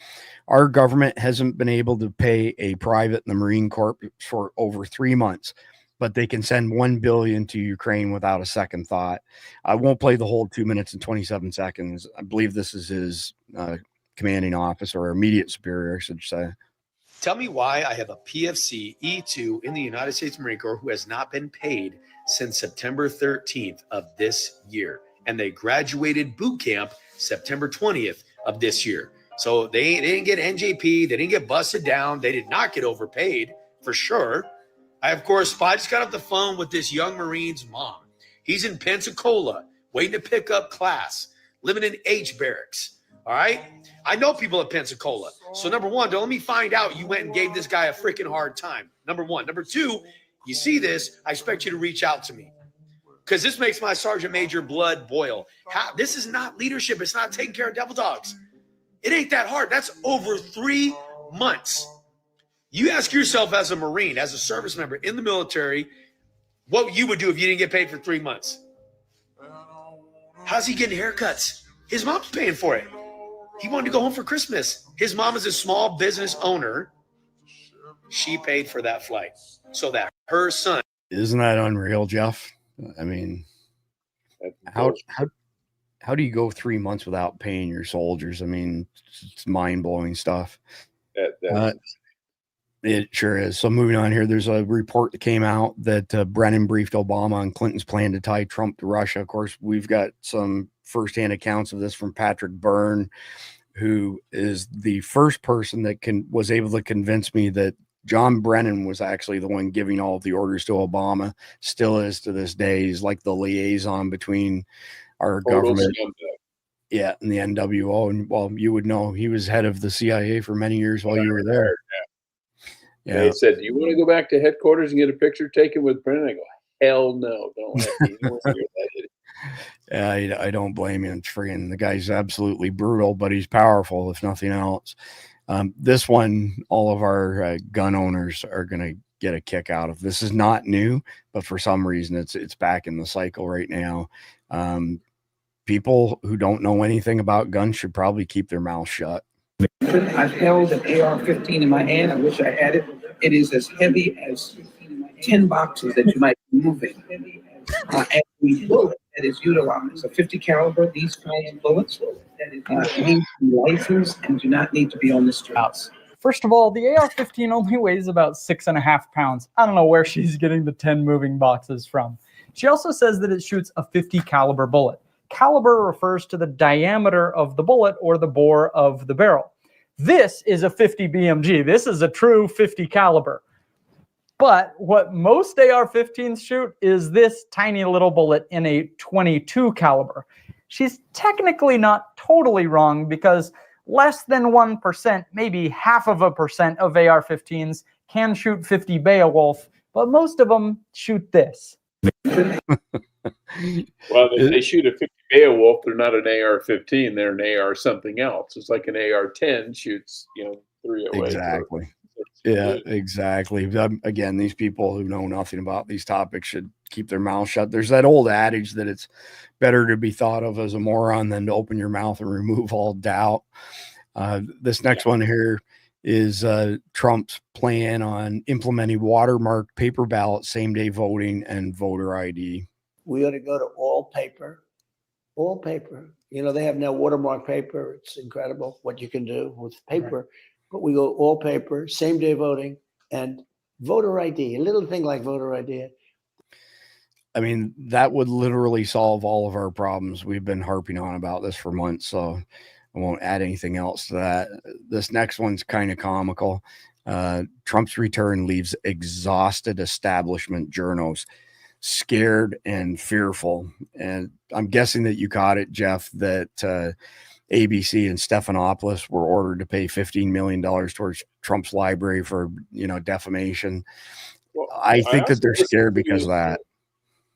Our government hasn't been able to pay a private in the Marine Corps for over 3 months, but they can send $1 billion to Ukraine without a second thought. I won't play the whole 2 minutes and 27 seconds. I believe this is his commanding officer or immediate superior, I should say. Tell me why I have a PFC E2 in the United States Marine Corps who has not been paid since September 13th of this year. And they graduated boot camp September 20th of this year. So they didn't get NJP. They didn't get busted down. They did not get overpaid for sure. I just got off the phone with this young Marine's mom. He's in Pensacola, waiting to pick up class, living in H barracks. All right. I know people at Pensacola. So number one, don't let me find out you went and gave this guy a freaking hard time. Number one. Number two, you see this, I expect you to reach out to me because this makes my sergeant major blood boil. This is not leadership. It's not taking care of devil dogs. It ain't that hard. That's over 3 months. You ask yourself as a Marine, as a service member in the military, what you would do if you didn't get paid for 3 months. How's he getting haircuts? His mom's paying for it. He wanted to go home for Christmas. His mom is a small business owner. She paid for that flight so that her son. Isn't that unreal, Jeff? I mean, how do you go 3 months without paying your soldiers? I mean, it's mind-blowing stuff. It sure is. So moving on here, there's a report that came out that Brennan briefed Obama on Clinton's plan to tie Trump to Russia. Of course, we've got some firsthand accounts of this from Patrick Byrne, who is the first person that was able to convince me that John Brennan was actually the one giving all of the orders to Obama, still is to this day. He's like the liaison between our government. Yeah, and the NWO. And well, you would know he was head of the CIA for many years while you were there. Yeah. They said, "Do you want to go back to headquarters and get a picture taken with Brennan?" I go, "Hell no, don't let me." Yeah, I don't blame him. The guy's absolutely brutal, but he's powerful, if nothing else. This one, all of our gun owners are going to get a kick out of. This is not new, but for some reason, it's back in the cycle right now. People who don't know anything about guns should probably keep their mouth shut. I've held an AR-15 in my hand. I wish I had it. It is as heavy as 10 boxes that you might be moving. Every bullet that is utilized, a 50 caliber, these kinds of bullets, need to be licensed and do not need to be on the streets. First of all, the AR-15 only weighs about 6.5 pounds. I don't know where she's getting the 10 moving boxes from. She also says that it shoots a 50 caliber bullet. Caliber refers to the diameter of the bullet or the bore of the barrel. This is a 50 BMG. This is a true 50 caliber. But what most AR-15s shoot is this tiny little bullet in a 22 caliber. She's technically not totally wrong because less than 1%, maybe 0.5% of AR-15s can shoot 50 Beowulf, but most of them shoot this. Well, if they shoot a 50 Beowulf, they're not an AR-15, they're an AR something else. It's like an AR-10 shoots, 308. Exactly. Yeah, exactly. Again, these people who know nothing about these topics should keep their mouth shut. There's that old adage that it's better to be thought of as a moron than to open your mouth and remove all doubt. This next one here is Trump's plan on implementing watermarked paper ballots, same-day voting, and voter ID. We ought to go to all paper. All paper. They have now watermark paper. It's incredible what you can do with paper. Right. But we go all paper, same-day voting, and voter ID. A little thing like voter ID. I mean, that would literally solve all of our problems. We've been harping on about this for months, so I won't add anything else to that. This next one's kind of comical. Trump's return leaves exhausted establishment journos scared and fearful. And I'm guessing that you caught it, Jeff, that ABC and Stephanopoulos were ordered to pay $15 million towards Trump's library for, defamation. Well, I think that they're scared because of that.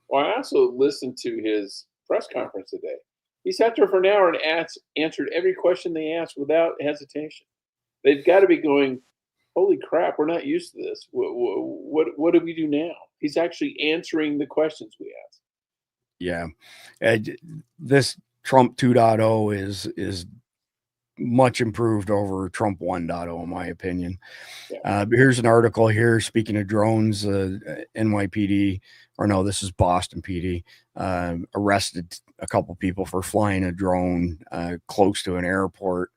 Well, I also listened to his press conference today. He sat there for an hour and answered every question they asked without hesitation. They've got to be going, holy crap, we're not used to this. What do we do now? He's actually answering the questions we ask. Yeah. This Trump 2.0 is much improved over Trump 1.0, in my opinion. Yeah. Here's an article here. Speaking of drones, NYPD, or no, this is Boston PD, arrested a couple people for flying a drone close to an airport.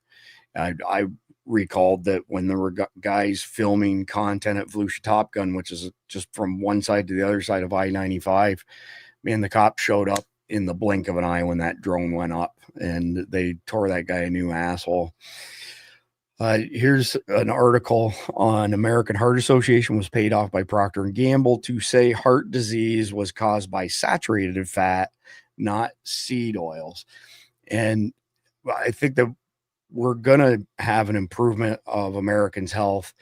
I recalled that when there were guys filming content at Volusia Top Gun, which is just from one side to the other side of I-95, man, the cops showed up in the blink of an eye when that drone went up, and they tore that guy a new asshole. Here's an article on American Heart Association was paid off by Procter & Gamble to say heart disease was caused by saturated fat, not seed oils. And I think that we're going to have an improvement of Americans' health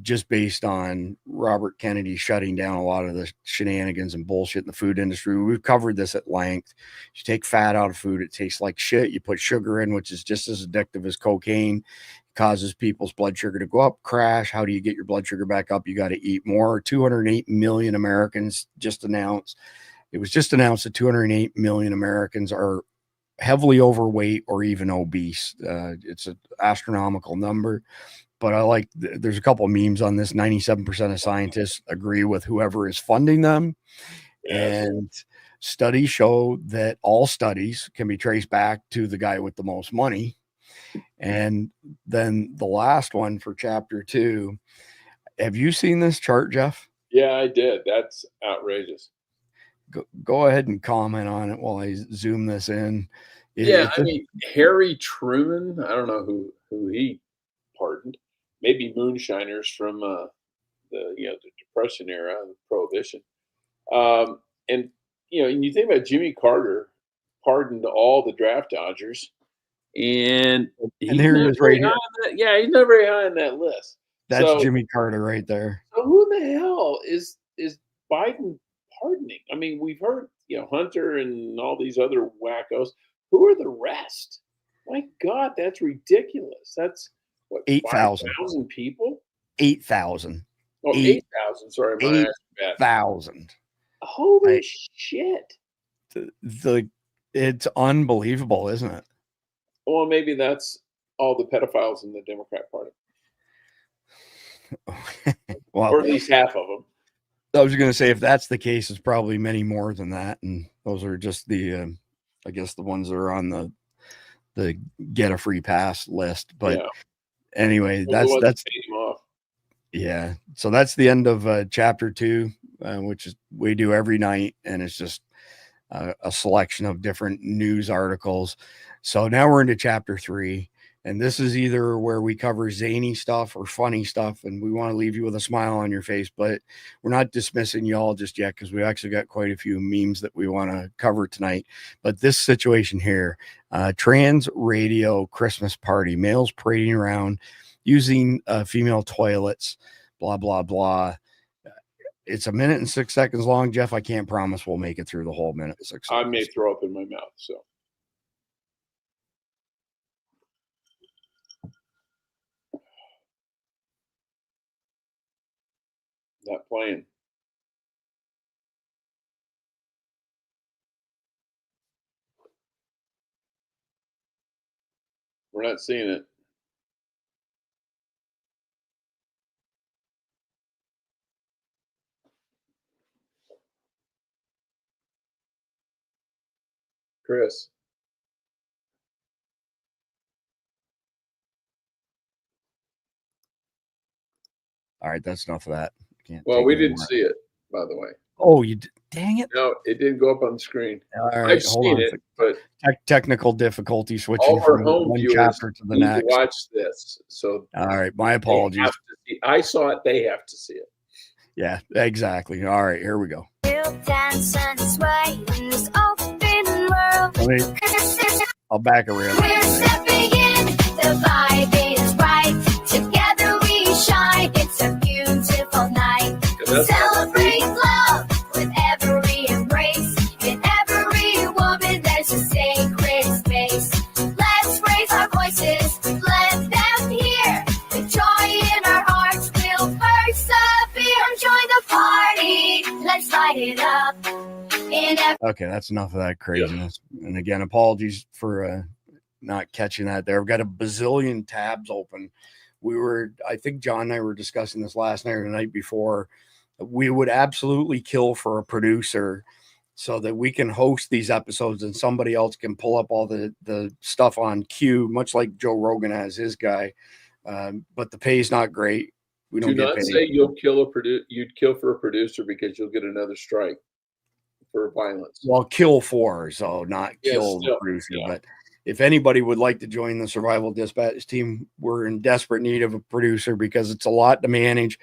just based on Robert Kennedy shutting down a lot of the shenanigans and bullshit in the food industry. We've covered this at length. You take fat out of food, it tastes like shit. You put sugar in, which is just as addictive as cocaine. It causes people's blood sugar to go up, crash. How do you get your blood sugar back up? You got to eat more. 208 million Americans just announced. It was just announced that 208 million Americans are heavily overweight or even obese. It's an astronomical number. But there's a couple of memes on this. 97% of scientists agree with whoever is funding them. Yes. And studies show that all studies can be traced back to the guy with the most money. And then the last one for chapter 2. Have you seen this chart, Jeff? Yeah, I did. That's outrageous. Go ahead and comment on it while I zoom this in. Harry Truman, I don't know who he pardoned. Maybe moonshiners from the Depression era, the Prohibition. And you think about Jimmy Carter pardoned all the draft dodgers, and here it is right here. He's not very high on that list. That's Jimmy Carter right there. So who in the hell is Biden pardoning? I mean, we've heard Hunter and all these other wackos. Who are the rest? My God, that's ridiculous. That's what, 8,000 people? 8,000. Oh, 8,000. Sorry, my 8,000. Holy shit. It's unbelievable, isn't it? Well, maybe that's all the pedophiles in the Democrat Party. Well, or at least half of them. I was going to say, if that's the case, it's probably many more than that. And those are just the, I guess, the ones that are on the get a free pass list. But anyway, that's yeah. So that's the end of chapter 2, which is we do every night, and it's just a selection of different news articles. So now we're into chapter 3. And this is either where we cover zany stuff or funny stuff, and we want to leave you with a smile on your face, but we're not dismissing y'all just yet because we actually got quite a few memes that we want to cover tonight. But this situation here, trans radio Christmas party, males parading around using female toilets, blah, blah, blah. It's 1 minute and 6 seconds long. Jeff, I can't promise we'll make it through the whole minute and 6 seconds. I may throw up in my mouth, so. Not playing. We're not seeing it. Chris. All right, that's enough of that. Well, we didn't see it, by the way. Oh, you dang it. No, it didn't go up on the screen. All right, I've hold seen on. it, but Technical difficulty switching all our from home one viewers chapter to the need to next. watch this. So All right, my they apologies. have to see- I saw it, they have to see it. Yeah, exactly. All right, here we go. I'll back around. We're stepping in, the vibe is right. Together we shine, it's a beautiful night. Celebrate love with every embrace. In every woman there's a sacred space. Let's raise our voices, let them hear. The joy in our hearts will persevere. Join the party, let's light it up. Okay, that's enough of that craziness. And again, apologies for not catching that there. I've got a bazillion tabs open. I think John and I were discussing this last night or the night before. We would absolutely kill for a producer so that we can host these episodes and somebody else can pull up all the stuff on cue, much like Joe Rogan has his guy. But the pay's not great. We don't Do get not paid. say you'd kill for a producer because you'll get another strike for violence. Well, kill for, so not Yeah, kill the still, producer. yeah. But if anybody would like to join the Survival Dispatch team, we're in desperate need of a producer because it's a lot to manage,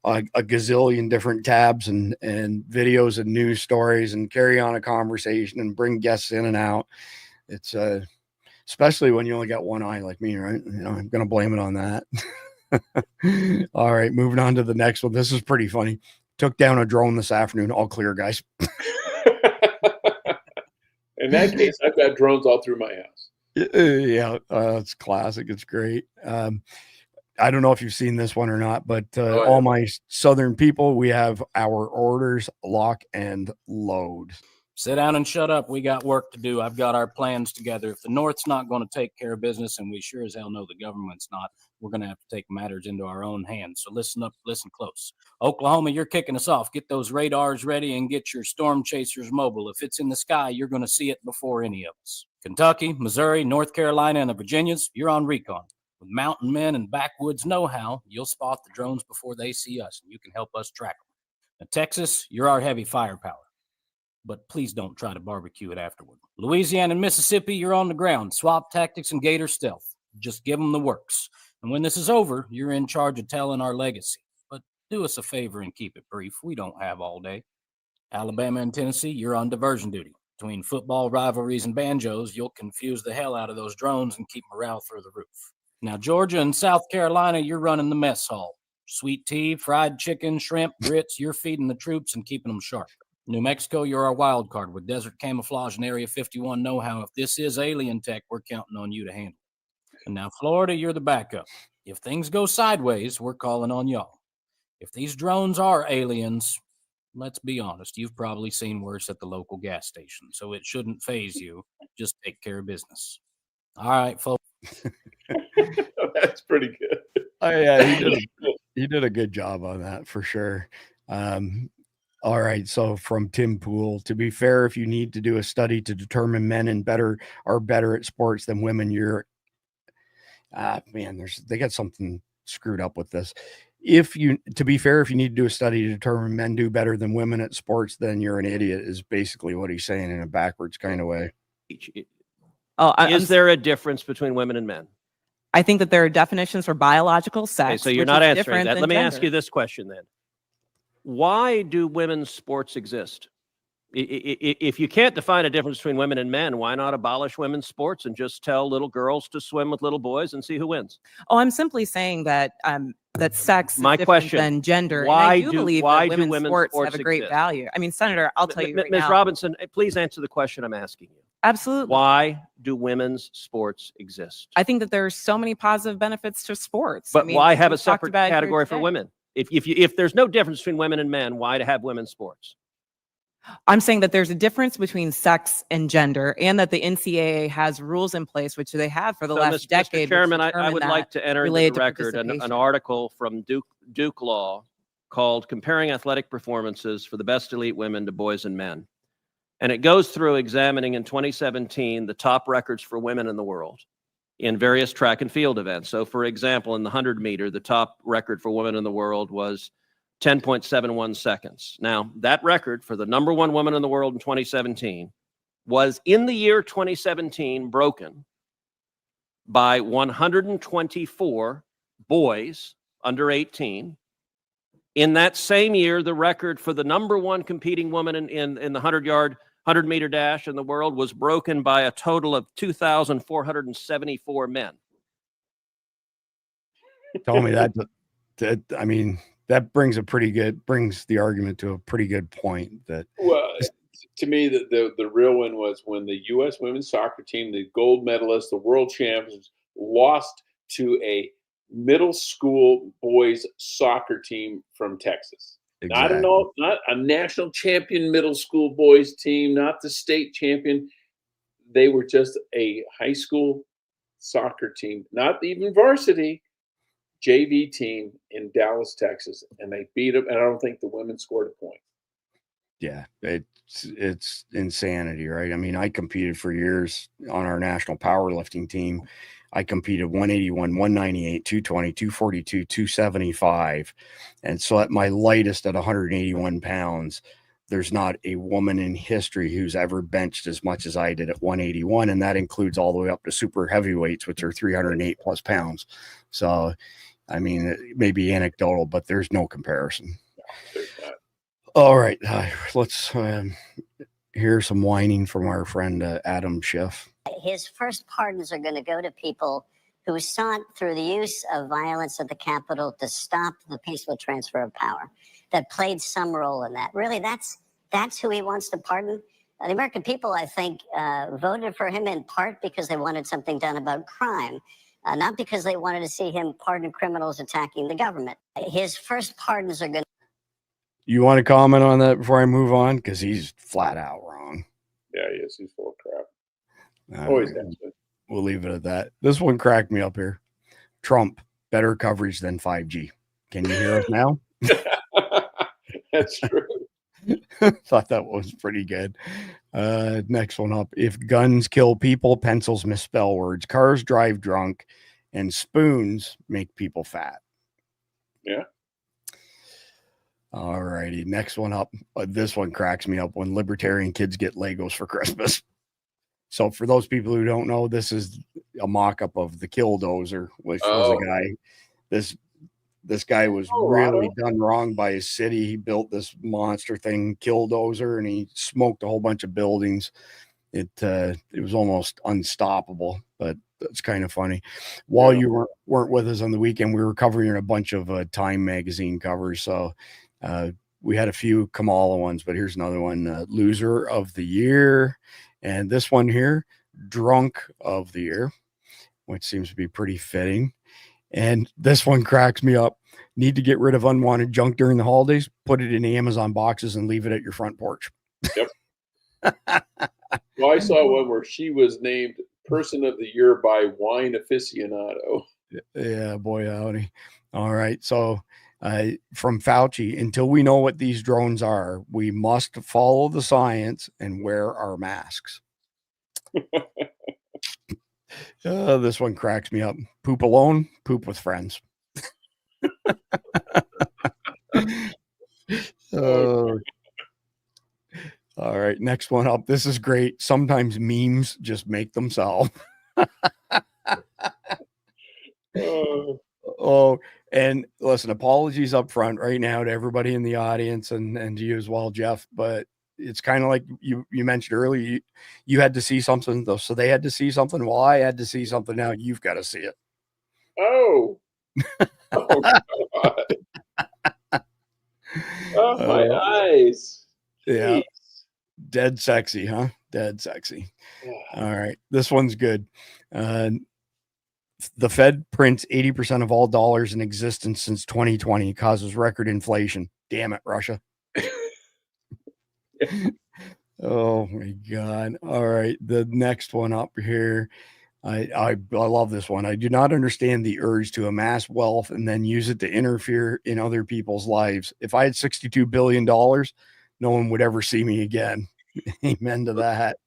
a gazillion different tabs and videos and news stories and carry on a conversation and bring guests in and out. It's especially when you only got one eye like me, right? You know, I'm going to blame it on that. All right, moving on to the next one. This is pretty funny. Took down a drone this afternoon. All clear, guys. In that case, I've got drones all through my house. Yeah, it's classic. It's great. I don't know if you've seen this one or not, but all my Southern people, we have our orders lock and load. Sit down and shut up. We got work to do. I've got our plans together. If the North's not going to take care of business, and we sure as hell know the government's not, we're going to have to take matters into our own hands. So listen up, listen close. Oklahoma, you're kicking us off. Get those radars ready and get your storm chasers mobile. If it's in the sky, you're going to see it before any of us. Kentucky, Missouri, North Carolina, and the Virginias, you're on recon. With mountain men and backwoods know-how, you'll spot the drones before they see us, and you can help us track them. Now, Texas, you're our heavy firepower. But please don't try to barbecue it afterward. Louisiana and Mississippi, you're on the ground. Swap tactics and gator stealth. Just give them the works. And when this is over, you're in charge of telling our legacy. But do us a favor and keep it brief. We don't have all day. Alabama and Tennessee, you're on diversion duty. Between football rivalries and banjos, you'll confuse the hell out of those drones and keep morale through the roof. Now, Georgia and South Carolina, you're running the mess hall. Sweet tea, fried chicken, shrimp, grits, you're feeding the troops and keeping them sharp. New Mexico, you're our wild card with desert camouflage and Area 51 know-how. If this is alien tech, we're counting on you to handle it. And now, Florida, you're the backup. If things go sideways, we're calling on y'all. If these drones are aliens, let's be honest, you've probably seen worse at the local gas station, so it shouldn't faze you. Just take care of business. All right, folks. That's pretty good. Oh, yeah, he did a good job on that for sure. All right, so from Tim Pool, to be fair, if you need to do a study to determine men are better at sports than women, you're they got something screwed up with this. To be fair, if you need to do a study to determine men do better than women at sports, then you're an idiot, is basically what he's saying in a backwards kind of way. Is there a difference between women and men? I think that there are definitions for biological sex. Okay, so you're which not is answering different that. than Let me ask gender. you this question then. Why do women's sports exist? If you can't define a difference between women and men, why not abolish women's sports and just tell little girls to swim with little boys and see who wins? Oh, I'm simply saying that that sex My is different question, than gender. why and I do do- believe why that do women's women's sports sports have a great exist? value. I mean, Senator, I'll tell you right Ms. now. Robinson, please answer the question I'm asking you. Absolutely. Why do women's sports exist? I think that there are so many positive benefits to sports. But I mean, why have a we've talked separate about it here category for today. women? If there's no difference between women and men, why to have women's sports? I'm saying that there's a difference between sex and gender, and that the NCAA has rules in place, which they have for the So, last Mr. decade. which Chairman, I determine would that like to enter into related the to record an participation. article from Duke Law called Comparing Athletic Performances for the Best Elite Women to Boys and Men. And it goes through examining in 2017 the top records for women in the world in various track and field events. So, for example, in the 100 meter, the top record for women in the world was 10.71 seconds. Now, that record for the number one woman in the world in 2017 was in the year 2017 broken by 124 boys under 18. In that same year, the record for the number one competing woman in the 100 meter dash in the world was broken by a total of 2,474 men. Tell me that I mean, that brings the argument to a pretty good point. That Well, to me, the real one was when the U.S. women's soccer team, the gold medalists, the world champions, lost to a middle school boys soccer team from Texas. Exactly. Not a national champion middle school boys team, not the state champion. They were just a high school soccer team, not even varsity, JV team in Dallas, Texas, and they beat them. And I don't think the women scored a point. Yeah, it's insanity, right? I mean, I competed for years on our national powerlifting team. I competed 181, 198, 220, 242, 275. And so at my lightest at 181 pounds, there's not a woman in history who's ever benched as much as I did at 181. And that includes all the way up to super heavyweights, which are 308 plus pounds. So, I mean, it may be anecdotal, but there's no comparison. All right. Let's hear some whining from our friend Adam Schiff. His first pardons are going to go to people who sought through the use of violence at the Capitol to stop the peaceful transfer of power, that played some role in that. Really, that's who he wants to pardon. The American people, I think, voted for him in part because they wanted something done about crime, not because they wanted to see him pardon criminals attacking the government. His first pardons are going to... You want to comment on that before I move on? Because he's flat out wrong. Yeah, he is. He's full of crap. All Always right. has been. We'll leave it at that. This one cracked me up here. Trump, better coverage than 5G. Can you hear us now? That's true. Thought that was pretty good. Next one up. If guns kill people, pencils misspell words, cars drive drunk, and spoons make people fat. Yeah. All righty. Next one up. This one cracks me up when libertarian kids get Legos for Christmas. So for those people who don't know, this is a mock-up of the Killdozer, which was a guy. This guy was really done wrong by his city. He built this monster thing, Killdozer, and he smoked a whole bunch of buildings. It was almost unstoppable, but that's kind of funny. While you weren't with us on the weekend, we were covering a bunch of Time magazine covers. So we had a few Kamala ones, but here's another one: Loser of the Year. And this one here, Drunk of the Year, which seems to be pretty fitting. And this one cracks me up. Need to get rid of unwanted junk during the holidays? Put it in Amazon boxes and leave it at your front porch. Yep. Well, I saw one where she was named Person of the Year by Wine Aficionado. Yeah, boy, howdy. All right. So from Fauci, until we know what these drones are, we must follow the science and wear our masks. This one cracks me up. Poop alone, poop with friends. All right, next one up. This is great. Sometimes memes just make themselves. And listen, apologies up front right now to everybody in the audience and to you as well, Jeff. But it's kind of like you mentioned earlier, you had to see something, though. So they had to see something. Well, I had to see something. Now you've got to see it. Oh, oh God. Oh, my eyes. Yeah. Jeez. Dead sexy, huh? Dead sexy. All right. This one's good. The Fed prints 80% of all dollars in existence since 2020, causes record inflation. Damn it, Russia. Oh my God. All right. The next one up here. I love this one. I do not understand the urge to amass wealth and then use it to interfere in other people's lives. If I had $62 billion, no one would ever see me again. Amen to that.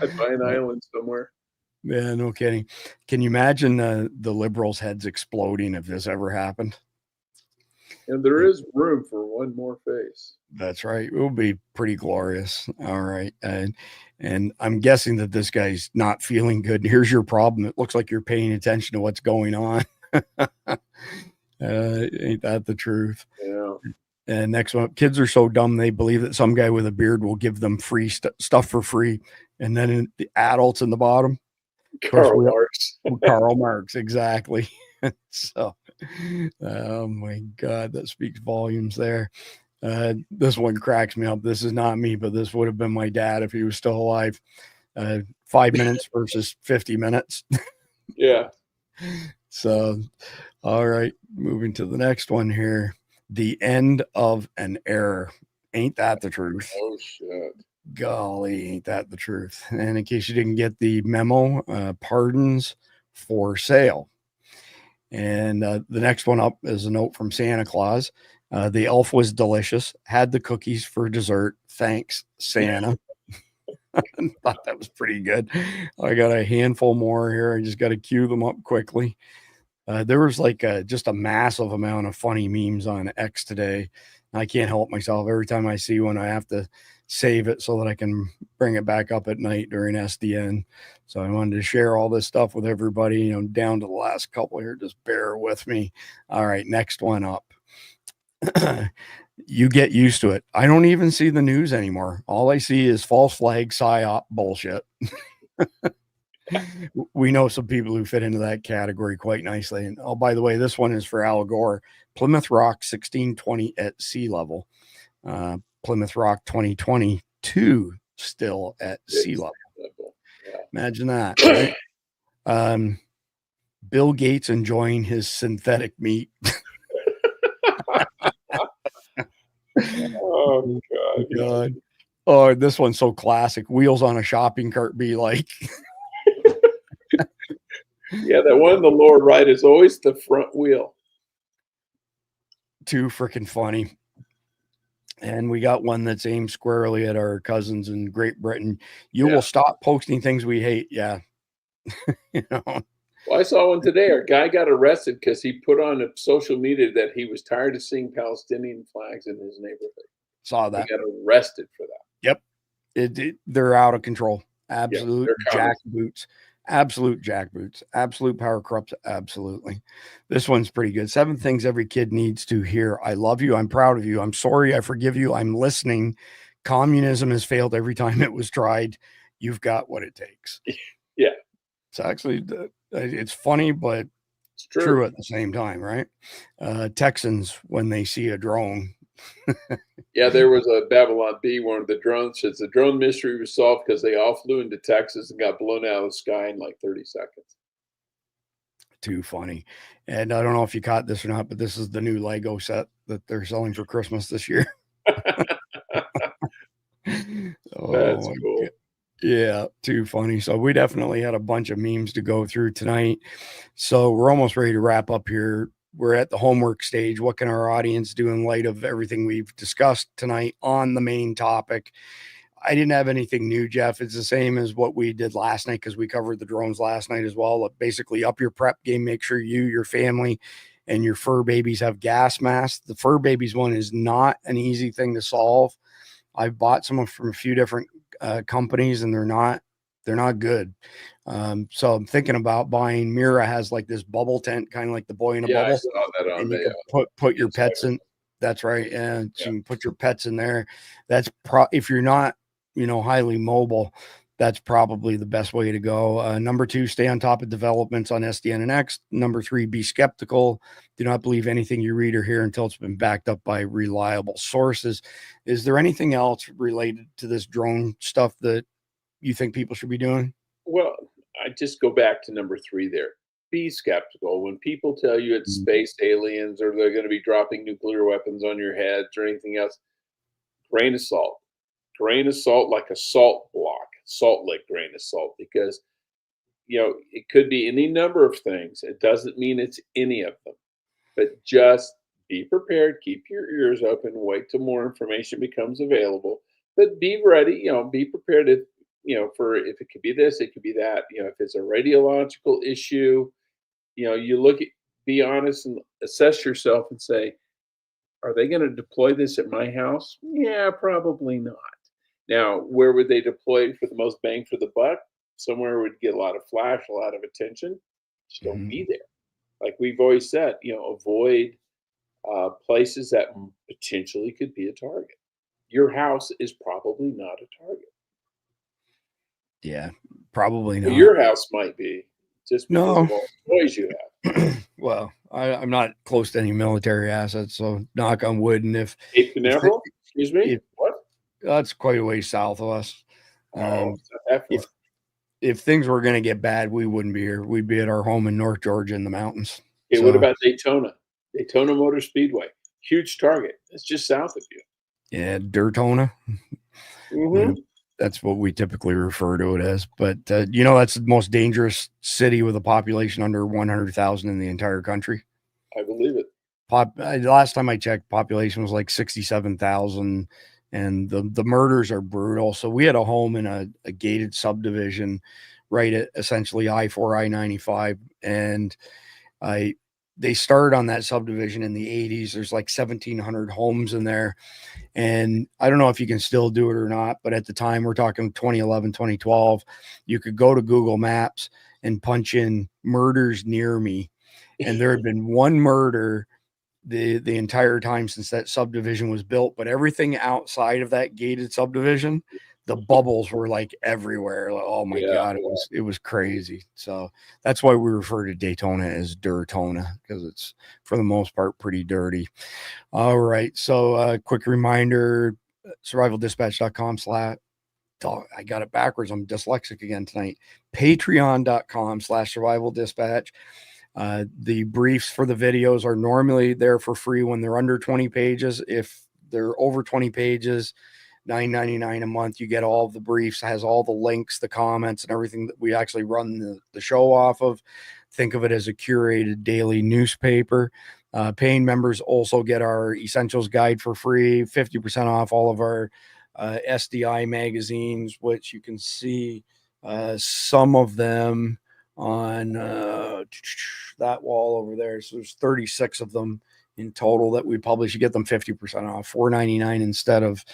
I'd buy an island somewhere. Yeah, no kidding. Can you imagine the liberals' heads exploding if this ever happened? And there is room for one more face. That's right. It will be pretty glorious. All right. And I'm guessing that this guy's not feeling good. Here's your problem. It looks like you're paying attention to what's going on. Ain't that the truth? Yeah. And next one, kids are so dumb they believe that some guy with a beard will give them free stuff for free. And then the adults in the bottom. Karl Marx. Karl Marx, exactly. So, oh my God, that speaks volumes there. This one cracks me up. This is not me, but this would have been my dad if he was still alive. 5 minutes versus 50 minutes. Yeah. So, all right, moving to the next one here. The end of an era. Ain't that the truth? Oh, shit. Golly, ain't that the truth? And in case you didn't get the memo, pardons for sale. And the next one up is a note from Santa Claus. The elf was delicious. Had the cookies for dessert. Thanks, Santa. Thought that was pretty good. I got a handful more here. I just got to queue them up quickly. There was like just a massive amount of funny memes on X today. I can't help myself. Every time I see one, I have to save it so that I can bring it back up at night during SDN. So I wanted to share all this stuff with everybody, down to the last couple here. Just bear with me. All right, next one up. You get used to it. I don't even see the news anymore. All I see is false flag psyop bullshit. We know some people who fit into that category quite nicely. And oh, by the way, this one is for Al Gore. Plymouth Rock 1620 at sea level. Plymouth Rock 2022 still at sea level. Yeah. Imagine that. Right? Bill Gates enjoying his synthetic meat. Oh, God. Oh, this one's so classic. Wheels on a shopping cart be like. Yeah, that one on the lower right is always the front wheel. Too freaking funny. And we got one that's aimed squarely at our cousins in Great Britain. You will stop posting things we hate. Yeah. Well, I saw one today. Our guy got arrested because he put on social media that he was tired of seeing Palestinian flags in his neighborhood. Saw that. He got arrested for that. Yep. They're out of control. Absolute they're jackboots. Absolute jackboots. Absolute power corrupts. Absolutely. This one's pretty good. 7 things every kid needs to hear. I love you. I'm proud of you. I'm sorry. I forgive you. I'm listening. Communism has failed every time it was tried. You've got what it takes. Yeah. It's actually, it's funny, but it's true at the same time, right? Texans, when they see a drone. Yeah, there was a Babylon Bee, one of the drones says the drone mystery was solved because they all flew into Texas and got blown out of the sky in like 30 seconds. Too funny. And I don't know if you caught this or not, but this is the new Lego set that they're selling for Christmas this year. That's cool. Yeah, too funny. So we definitely had a bunch of memes to go through tonight. So we're almost ready to wrap up here. We're at the homework stage. What can our audience do in light of everything we've discussed tonight on the main topic? I didn't have anything new, Jeff. It's the same as what we did last night because we covered the drones last night as well. Basically, up your prep game. Make sure you, your family, and your fur babies have gas masks. The fur babies one is not an easy thing to solve. I've bought some from a few different companies, and they're not They're not good. So I'm thinking about buying. Mira has like this bubble tent, kind of like the boy in a Yeah, I bubble, saw that on and you the can put your pets in. That's right, and so you can put your pets in there. That's if you're not, highly mobile, that's probably the best way to go. Number 2, stay on top of developments on SDN and X. Number 3, be skeptical. Do not believe anything you read or hear until it's been backed up by reliable sources. Is there anything else related to this drone stuff that you think people should be doing? Well, I just go back to number 3 there. Be skeptical. When people tell you it's space aliens or they're going to be dropping nuclear weapons on your heads or anything else, grain of salt. Grain of salt like a salt block, salt lick grain of salt, because it could be any number of things. It doesn't mean it's any of them. But just be prepared, keep your ears open, wait till more information becomes available. But be ready, be prepared for if it could be this, it could be that. If it's a radiological issue, you be honest and assess yourself and say, are they going to deploy this at my house? Yeah, probably not. Now, where would they deploy it for the most bang for the buck? Somewhere would get a lot of flash, a lot of attention. Just don't be there. Like we've always said, avoid places that potentially could be a target. Your house is probably not a target. Yeah, probably not. But your house might be, just because No. of all the toys you have. Well, I'm not close to any military assets, so knock on wood. And if Cape Canaveral, excuse me, what? That's quite a ways south of us. If if things were going to get bad, we wouldn't be here. We'd be at our home in North Georgia in the mountains. Okay, what about Daytona? Daytona Motor Speedway, huge target. It's just south of you. Yeah, Dirtona. That's what we typically refer to it as. But that's the most dangerous city with a population under 100,000 in the entire country. I believe it. Last time I checked, population was like 67,000. And the murders are brutal. So we had a home in a gated subdivision right at essentially I-4, I-95. And they started on that subdivision in the 80s. There's like 1,700 homes in there. And I don't know if you can still do it or not, but at the time, we're talking 2011, 2012, you could go to Google Maps and punch in murders near me. And there had been one murder the entire time since that subdivision was built, but everything outside of that gated subdivision, the bubbles were like everywhere. Like, oh my God, it was crazy. So that's why we refer to Daytona as Dirtona, because it's for the most part pretty dirty. All right. So quick reminder, survivaldispatch.com/ I got it backwards. I'm dyslexic again tonight. Patreon.com/survivaldispatch. The briefs for the videos are normally there for free when they're under 20 pages. If they're over 20 pages, $9.99 a month, you get all of the briefs, has all the links, the comments, and everything that we actually run the show off of. Think of it as a curated daily newspaper. Paying members also get our Essentials Guide for free, 50% off all of our SDI magazines, which you can see some of them on that wall over there. So there's 36 of them in total that we publish. You get them 50% off, $4.99 instead of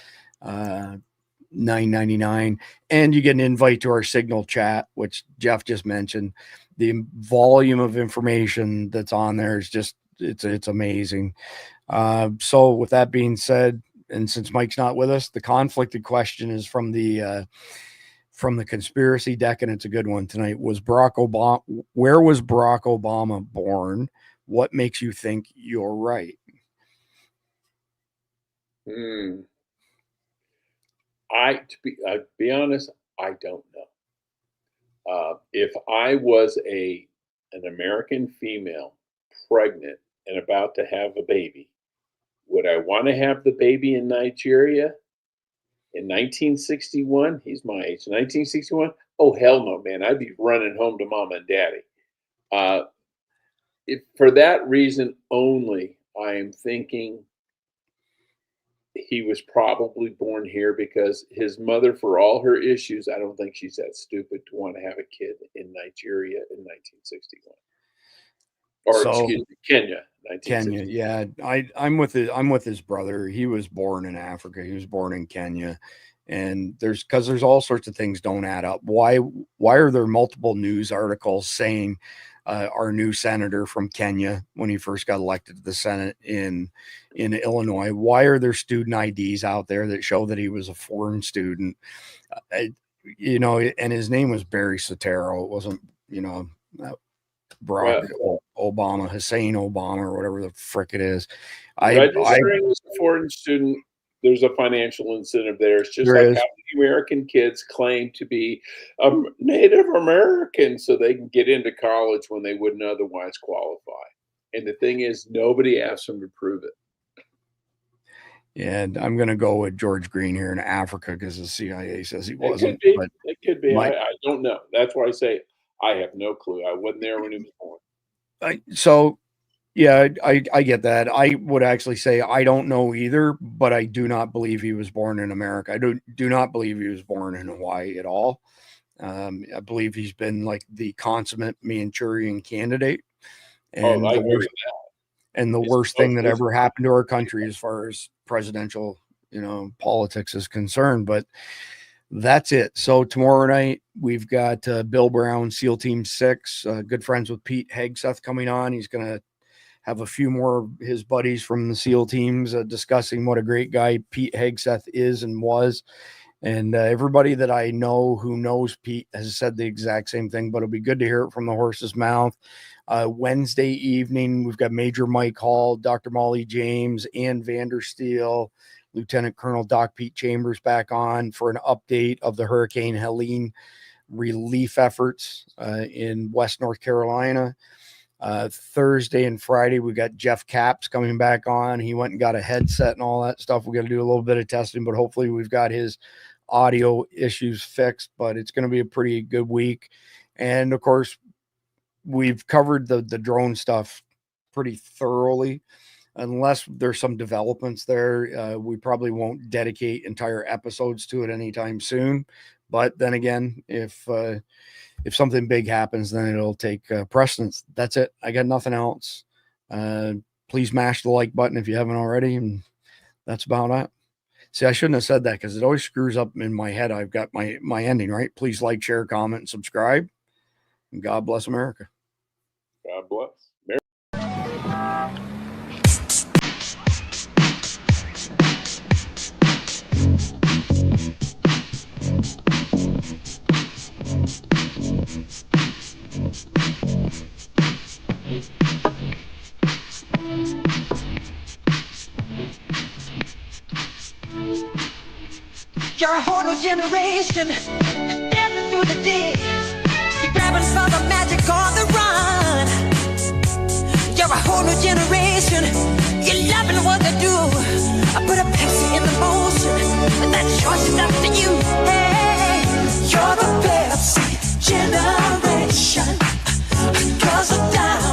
$9.99. And you get an invite to our Signal chat, which Jeff just mentioned. The volume of information that's on there is just it's amazing. So with that being said, and since Mike's not with us, the conflicted question is from the conspiracy deck, and it's a good one tonight. Where was Barack Obama born? What makes you think you're right? To be honest, I don't know. If I was an American female pregnant and about to have a baby, would I want to have the baby in Nigeria in 1961? He's my age. 1961? Oh, hell no, man. I'd be running home to mama and daddy. If for that reason only, I am thinking he was probably born here because his mother, for all her issues, I don't think she's that stupid to want to have a kid in Nigeria in 1961. Or excuse me, Kenya. Kenya, yeah. I'm with his brother. He was born in Africa. He was born in Kenya, And there's all sorts of things don't add up. Why are there multiple news articles saying our new senator from Kenya, when he first got elected to the Senate in Illinois, why are there student IDs out there that show that he was a foreign student? You know, and his name was Barry Soetoro. It wasn't, you know, Barack Obama, Hussein Obama, or whatever the frick it is. Registering as a foreign student, there's a financial incentive there. It's just like how many American kids claim to be Native American so they can get into college when they wouldn't otherwise qualify. And the thing is, nobody asks them to prove it. And I'm going to go with George Green here in Africa because the CIA says he wasn't. It could be. I don't know. That's why I say I have no clue. I wasn't there when he was born. Yeah, I get that. I would actually say I don't know either, but I do not believe he was born in America. I do not believe he was born in Hawaii at all. I believe he's been like the consummate Manchurian candidate. And I agree with that. And the worst thing that ever happened to our country as far as presidential, you know, politics is concerned. But that's it. So tomorrow night we've got Bill Brown, SEAL Team 6, good friends with Pete Hegseth coming on. He's going to have a few more of his buddies from the SEAL teams discussing what a great guy Pete Hegseth is and was. And everybody that I know who knows Pete has said the exact same thing, but it'll be good to hear it from the horse's mouth. Wednesday evening, we've got Major Mike Hall, Dr. Molly James, Ann Vandersteel, Lieutenant Colonel Doc Pete Chambers back on for an update of the Hurricane Helene relief efforts in West North Carolina. Thursday and Friday, we got Jeff Capps coming back on. He went and got a headset and all that stuff. We got to do a little bit of testing, but hopefully we've got his audio issues fixed. But it's going to be a pretty good week. And of course, we've covered the drone stuff pretty thoroughly. Unless there's some developments there, we probably won't dedicate entire episodes to it anytime soon. But then again, if something big happens, then it'll take precedence. That's it. I got nothing else. Please mash the like button if you haven't already. And that's about it. See, I shouldn't have said that because it always screws up in my head. I've got my ending, right? Please like, share, comment, and subscribe. And God bless America. God bless. You're a whole new generation, dancing through the day. You're grabbing for the magic on the run. You're a whole new generation, you're loving what they do. I put a Pepsi in the motion, but that choice is up to you. Hey, you're the Pepsi generation, 'cause of down.